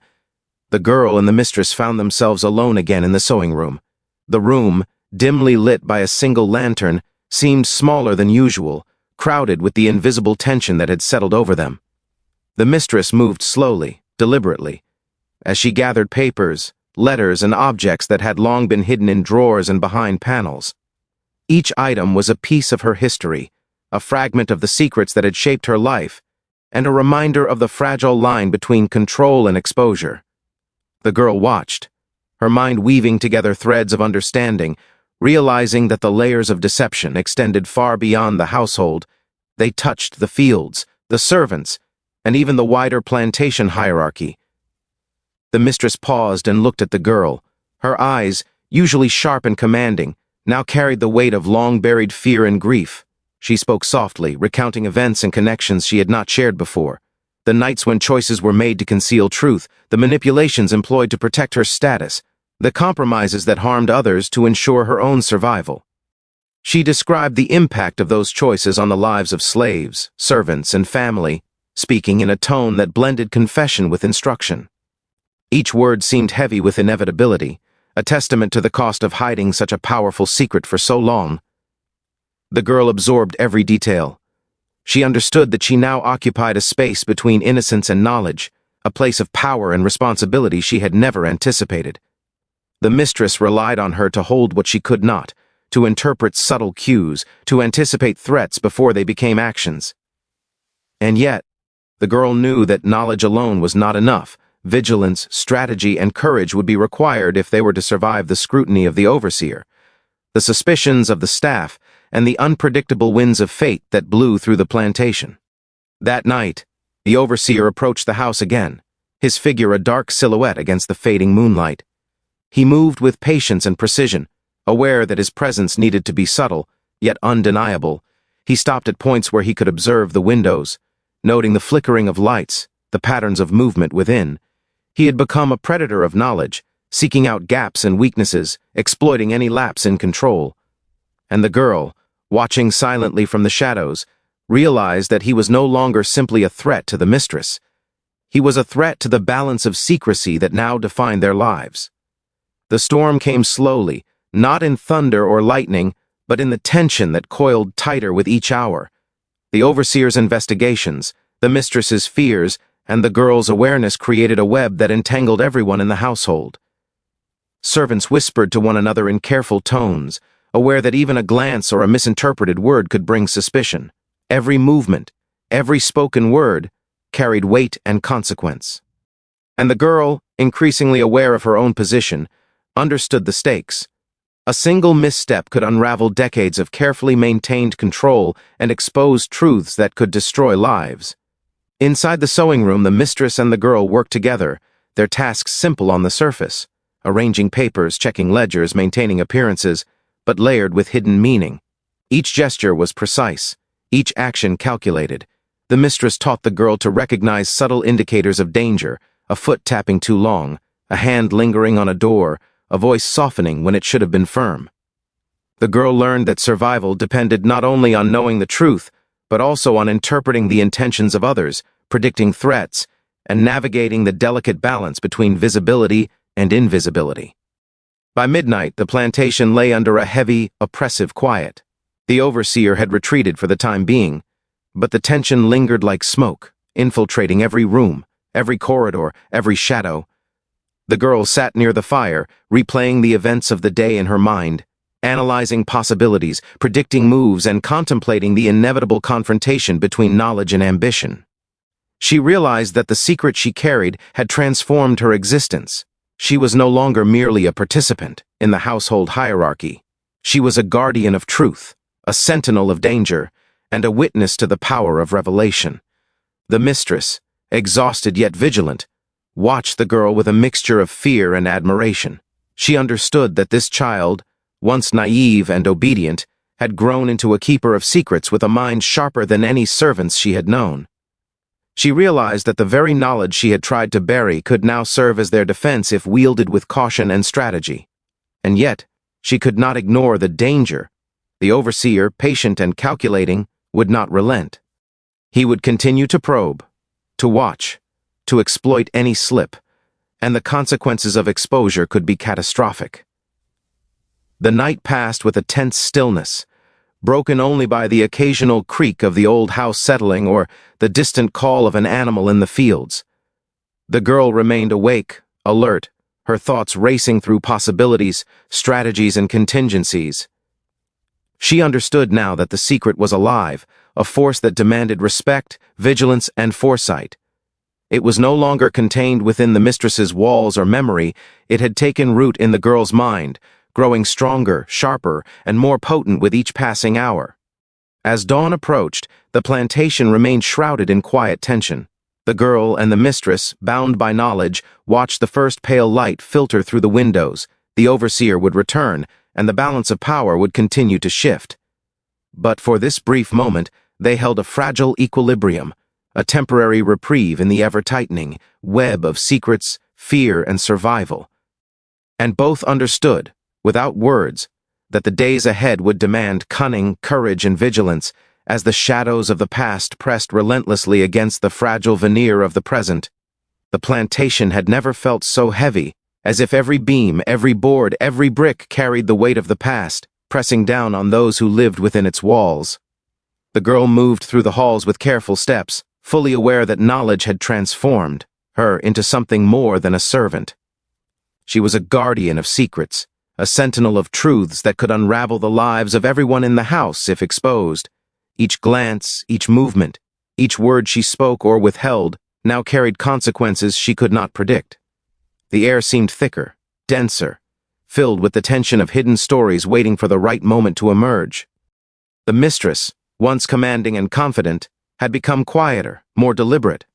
the girl and the mistress found themselves alone again in the sewing room. The room, dimly lit by a single lantern, seemed smaller than usual, crowded with the invisible tension that had settled over them. The mistress moved slowly, deliberately, as she gathered papers, letters, and objects that had long been hidden in drawers and behind panels. Each item was a piece of her history, a fragment of the secrets that had shaped her life, and a reminder of the fragile line between control and exposure. The girl watched, her mind weaving together threads of understanding, realizing that the layers of deception extended far beyond the household. They touched the fields, the servants, and even the wider plantation hierarchy. The mistress paused and looked at the girl. Her eyes, usually sharp and commanding, now carried the weight of long-buried fear and grief. She spoke softly, recounting events and connections she had not shared before. The nights when choices were made to conceal truth, the manipulations employed to protect her status, the compromises that harmed others to ensure her own survival. She described the impact of those choices on the lives of slaves, servants, and family, speaking in a tone that blended confession with instruction. Each word seemed heavy with inevitability, a testament to the cost of hiding such a powerful secret for so long. The girl absorbed every detail. She understood that she now occupied a space between innocence and knowledge, a place of power and responsibility she had never anticipated. The mistress relied on her to hold what she could not, to interpret subtle cues, to anticipate threats before they became actions. And yet, the girl knew that knowledge alone was not enough. Vigilance, strategy, and courage would be required if they were to survive the scrutiny of the overseer, the suspicions of the staff, and the unpredictable winds of fate that blew through the plantation. That night, the overseer approached the house again, his figure a dark silhouette against the fading moonlight. He moved with patience and precision, aware that his presence needed to be subtle, yet undeniable. He stopped at points where he could observe the windows, noting the flickering of lights, the patterns of movement within. He had become a predator of knowledge, seeking out gaps and weaknesses, exploiting any lapse in control. And the girl, watching silently from the shadows, realized that he was no longer simply a threat to the mistress. He was a threat to the balance of secrecy that now defined their lives. The storm came slowly, not in thunder or lightning, but in the tension that coiled tighter with each hour. The overseer's investigations, the mistress's fears, and the girl's awareness created a web that entangled everyone in the household. Servants whispered to one another in careful tones, aware that even a glance or a misinterpreted word could bring suspicion. Every movement, every spoken word, carried weight and consequence. And the girl, increasingly aware of her own position, understood the stakes. A single misstep could unravel decades of carefully maintained control and expose truths that could destroy lives. Inside the sewing room, the mistress and the girl worked together, their tasks simple on the surface, arranging papers, checking ledgers, maintaining appearances, but layered with hidden meaning. Each gesture was precise, each action calculated. The mistress taught the girl to recognize subtle indicators of danger, a foot tapping too long, a hand lingering on a door, a voice softening when it should have been firm. The girl learned that survival depended not only on knowing the truth, but also on interpreting the intentions of others, predicting threats, and navigating the delicate balance between visibility and invisibility. By midnight, the plantation lay under a heavy, oppressive quiet. The overseer had retreated for the time being, but the tension lingered like smoke, infiltrating every room, every corridor, every shadow. The girl sat near the fire, replaying the events of the day in her mind, analyzing possibilities, predicting moves, and contemplating the inevitable confrontation between knowledge and ambition. She realized that the secret she carried had transformed her existence. She was no longer merely a participant in the household hierarchy. She was a guardian of truth, a sentinel of danger, and a witness to the power of revelation. The mistress, exhausted yet vigilant, watched the girl with a mixture of fear and admiration. She understood that this child, once naive and obedient, had grown into a keeper of secrets with a mind sharper than any servant's she had known. She realized that the very knowledge she had tried to bury could now serve as their defense if wielded with caution and strategy. And yet, she could not ignore the danger. The overseer, patient and calculating, would not relent. He would continue to probe, to watch, to exploit any slip, and the consequences of exposure could be catastrophic. The night passed with a tense stillness, broken only by the occasional creak of the old house settling or the distant call of an animal in the fields. The girl remained awake, alert, her thoughts racing through possibilities, strategies, and contingencies. She understood now that the secret was alive, a force that demanded respect, vigilance, and foresight. It was no longer contained within the mistress's walls or memory. It had taken root in the girl's mind, growing stronger, sharper, and more potent with each passing hour. As dawn approached, the plantation remained shrouded in quiet tension. The girl and the mistress, bound by knowledge, watched the first pale light filter through the windows. The overseer would return, and the balance of power would continue to shift. But for this brief moment, they held a fragile equilibrium, a temporary reprieve in the ever-tightening web of secrets, fear, and survival. And both understood, without words, that the days ahead would demand cunning, courage, and vigilance, as the shadows of the past pressed relentlessly against the fragile veneer of the present. The plantation had never felt so heavy, as if every beam, every board, every brick carried the weight of the past, pressing down on those who lived within its walls. The girl moved through the halls with careful steps, fully aware that knowledge had transformed her into something more than a servant. She was a guardian of secrets, a sentinel of truths that could unravel the lives of everyone in the house if exposed. Each glance, each movement, each word she spoke or withheld now carried consequences she could not predict. The air seemed thicker, denser, filled with the tension of hidden stories waiting for the right moment to emerge. The mistress, once commanding and confident, had become quieter, more deliberate.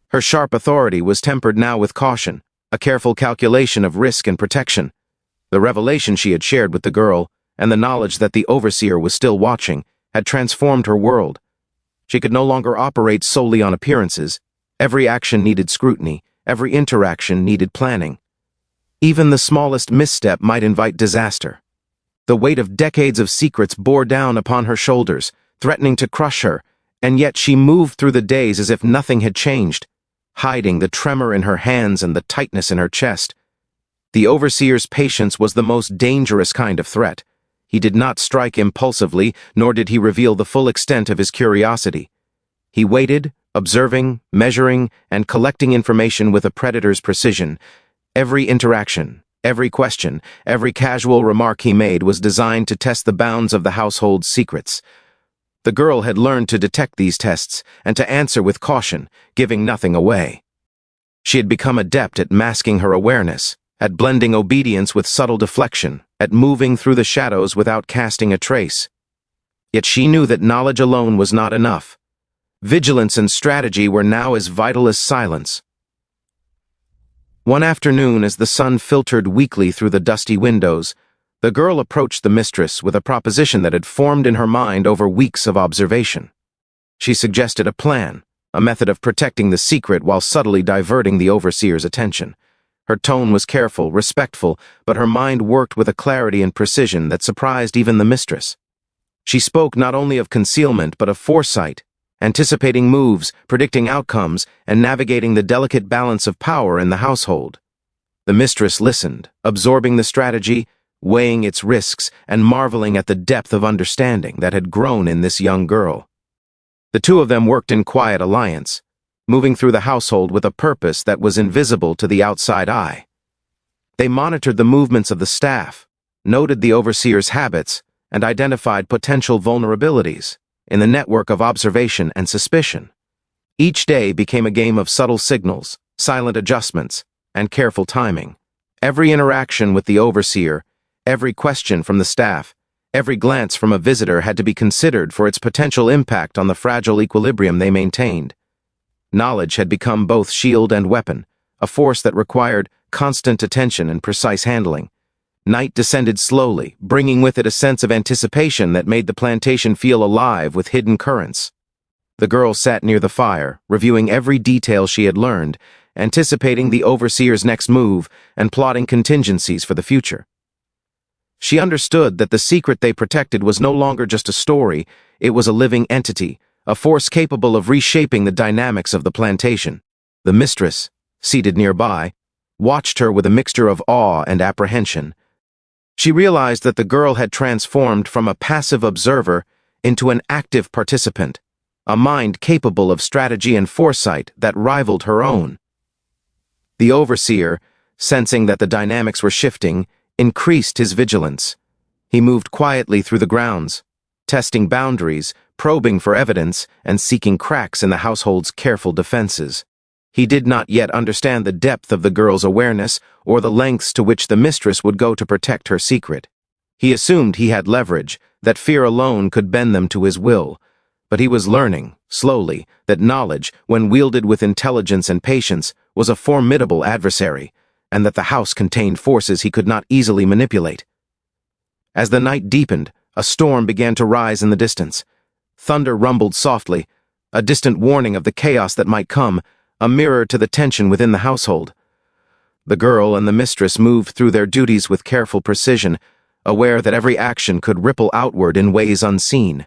Her sharp authority was tempered now with caution, a careful calculation of risk and protection. The revelation she had shared with the girl, and the knowledge that the overseer was still watching, had transformed her world. She could no longer operate solely on appearances. Every action needed scrutiny, every interaction needed planning. Even the smallest misstep might invite disaster. The weight of decades of secrets bore down upon her shoulders, threatening to crush her, and yet she moved through the days as if nothing had changed, hiding the tremor in her hands and the tightness in her chest. The overseer's patience was the most dangerous kind of threat. He did not strike impulsively, nor did he reveal the full extent of his curiosity. He waited, observing, measuring, and collecting information with a predator's precision. Every interaction, every question, every casual remark he made was designed to test the bounds of the household's secrets. The girl had learned to detect these tests and to answer with caution, giving nothing away. She had become adept at masking her awareness, at blending obedience with subtle deflection, at moving through the shadows without casting a trace. Yet she knew that knowledge alone was not enough. Vigilance and strategy were now as vital as silence. One afternoon, as the sun filtered weakly through the dusty windows, the girl approached the mistress with a proposition that had formed in her mind over weeks of observation. She suggested a plan, a method of protecting the secret while subtly diverting the overseer's attention. Her tone was careful, respectful, but her mind worked with a clarity and precision that surprised even the mistress. She spoke not only of concealment but of foresight, anticipating moves, predicting outcomes, and navigating the delicate balance of power in the household. The mistress listened, absorbing the strategy, weighing its risks, and marveling at the depth of understanding that had grown in this young girl. The two of them worked in quiet alliance, moving through the household with a purpose that was invisible to the outside eye. They monitored the movements of the staff, noted the overseer's habits, and identified potential vulnerabilities in the network of observation and suspicion. Each day became a game of subtle signals, silent adjustments, and careful timing. Every interaction with the overseer, every question from the staff, every glance from a visitor had to be considered for its potential impact on the fragile equilibrium they maintained. Knowledge had become both shield and weapon, a force that required constant attention and precise handling. Night descended slowly, bringing with it a sense of anticipation that made the plantation feel alive with hidden currents. The girl sat near the fire, reviewing every detail she had learned, anticipating the overseer's next move and plotting contingencies for the future. She understood that the secret they protected was no longer just a story, it was a living entity, a force capable of reshaping the dynamics of the plantation. The mistress, seated nearby, watched her with a mixture of awe and apprehension. She realized that the girl had transformed from a passive observer into an active participant, a mind capable of strategy and foresight that rivaled her own. The overseer, sensing that the dynamics were shifting, increased his vigilance. He moved quietly through the grounds, testing boundaries, probing for evidence, and seeking cracks in the household's careful defenses. He did not yet understand the depth of the girl's awareness or the lengths to which the mistress would go to protect her secret. He assumed he had leverage, that fear alone could bend them to his will, but he was learning, slowly, that knowledge, when wielded with intelligence and patience, was a formidable adversary, and that the house contained forces he could not easily manipulate. As the night deepened, a storm began to rise in the distance. Thunder rumbled softly, a distant warning of the chaos that might come, a mirror to the tension within the household. The girl and the mistress moved through their duties with careful precision, aware that every action could ripple outward in ways unseen.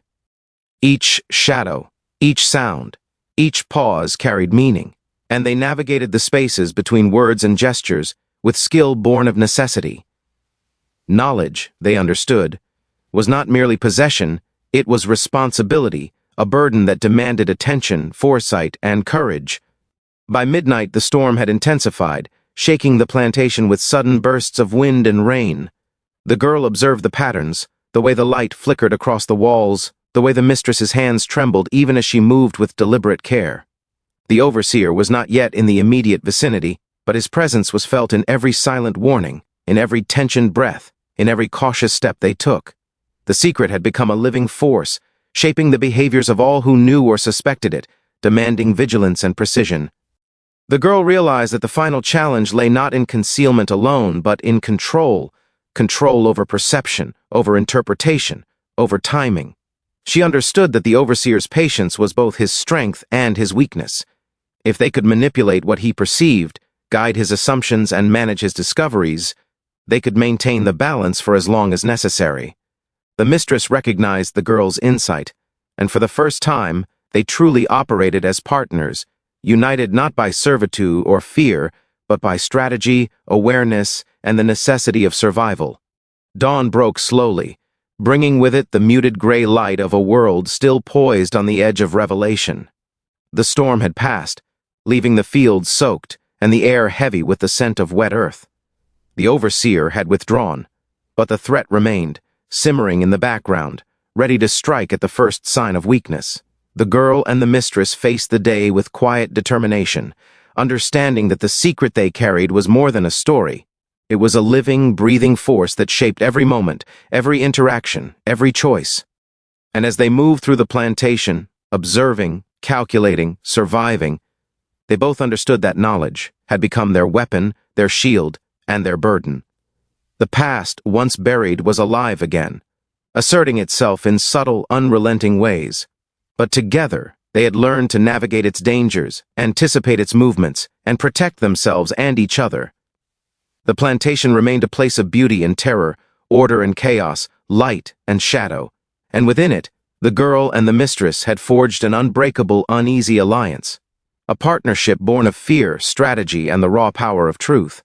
Each shadow, each sound, each pause carried meaning, and they navigated the spaces between words and gestures with skill born of necessity. Knowledge, they understood, was not merely possession, it was responsibility, a burden that demanded attention, foresight, and courage. By midnight, the storm had intensified, shaking the plantation with sudden bursts of wind and rain. The girl observed the patterns, the way the light flickered across the walls, the way the mistress's hands trembled even as she moved with deliberate care. The overseer was not yet in the immediate vicinity, but his presence was felt in every silent warning, in every tensioned breath, in every cautious step they took. The secret had become a living force, shaping the behaviors of all who knew or suspected it, demanding vigilance and precision. The girl realized that the final challenge lay not in concealment alone, but in control over perception, over interpretation, over timing. She understood that the overseer's patience was both his strength and his weakness. If they could manipulate what he perceived, guide his assumptions, and manage his discoveries, they could maintain the balance for as long as necessary. The mistress recognized the girl's insight, and for the first time, they truly operated as partners, united not by servitude or fear, but by strategy, awareness, and the necessity of survival. Dawn broke slowly, bringing with it the muted gray light of a world still poised on the edge of revelation. The storm had passed, leaving the fields soaked and the air heavy with the scent of wet earth. The overseer had withdrawn, but the threat remained, simmering in the background, ready to strike at the first sign of weakness. The girl and the mistress faced the day with quiet determination, understanding that the secret they carried was more than a story. It was a living, breathing force that shaped every moment, every interaction, every choice. And as they moved through the plantation, observing, calculating, surviving, they both understood that knowledge had become their weapon, their shield, and their burden. The past, once buried, was alive again, asserting itself in subtle, unrelenting ways. But together, they had learned to navigate its dangers, anticipate its movements, and protect themselves and each other. The plantation remained a place of beauty and terror, order and chaos, light and shadow, and within it, the girl and the mistress had forged an unbreakable, uneasy alliance, a partnership born of fear, strategy, and the raw power of truth.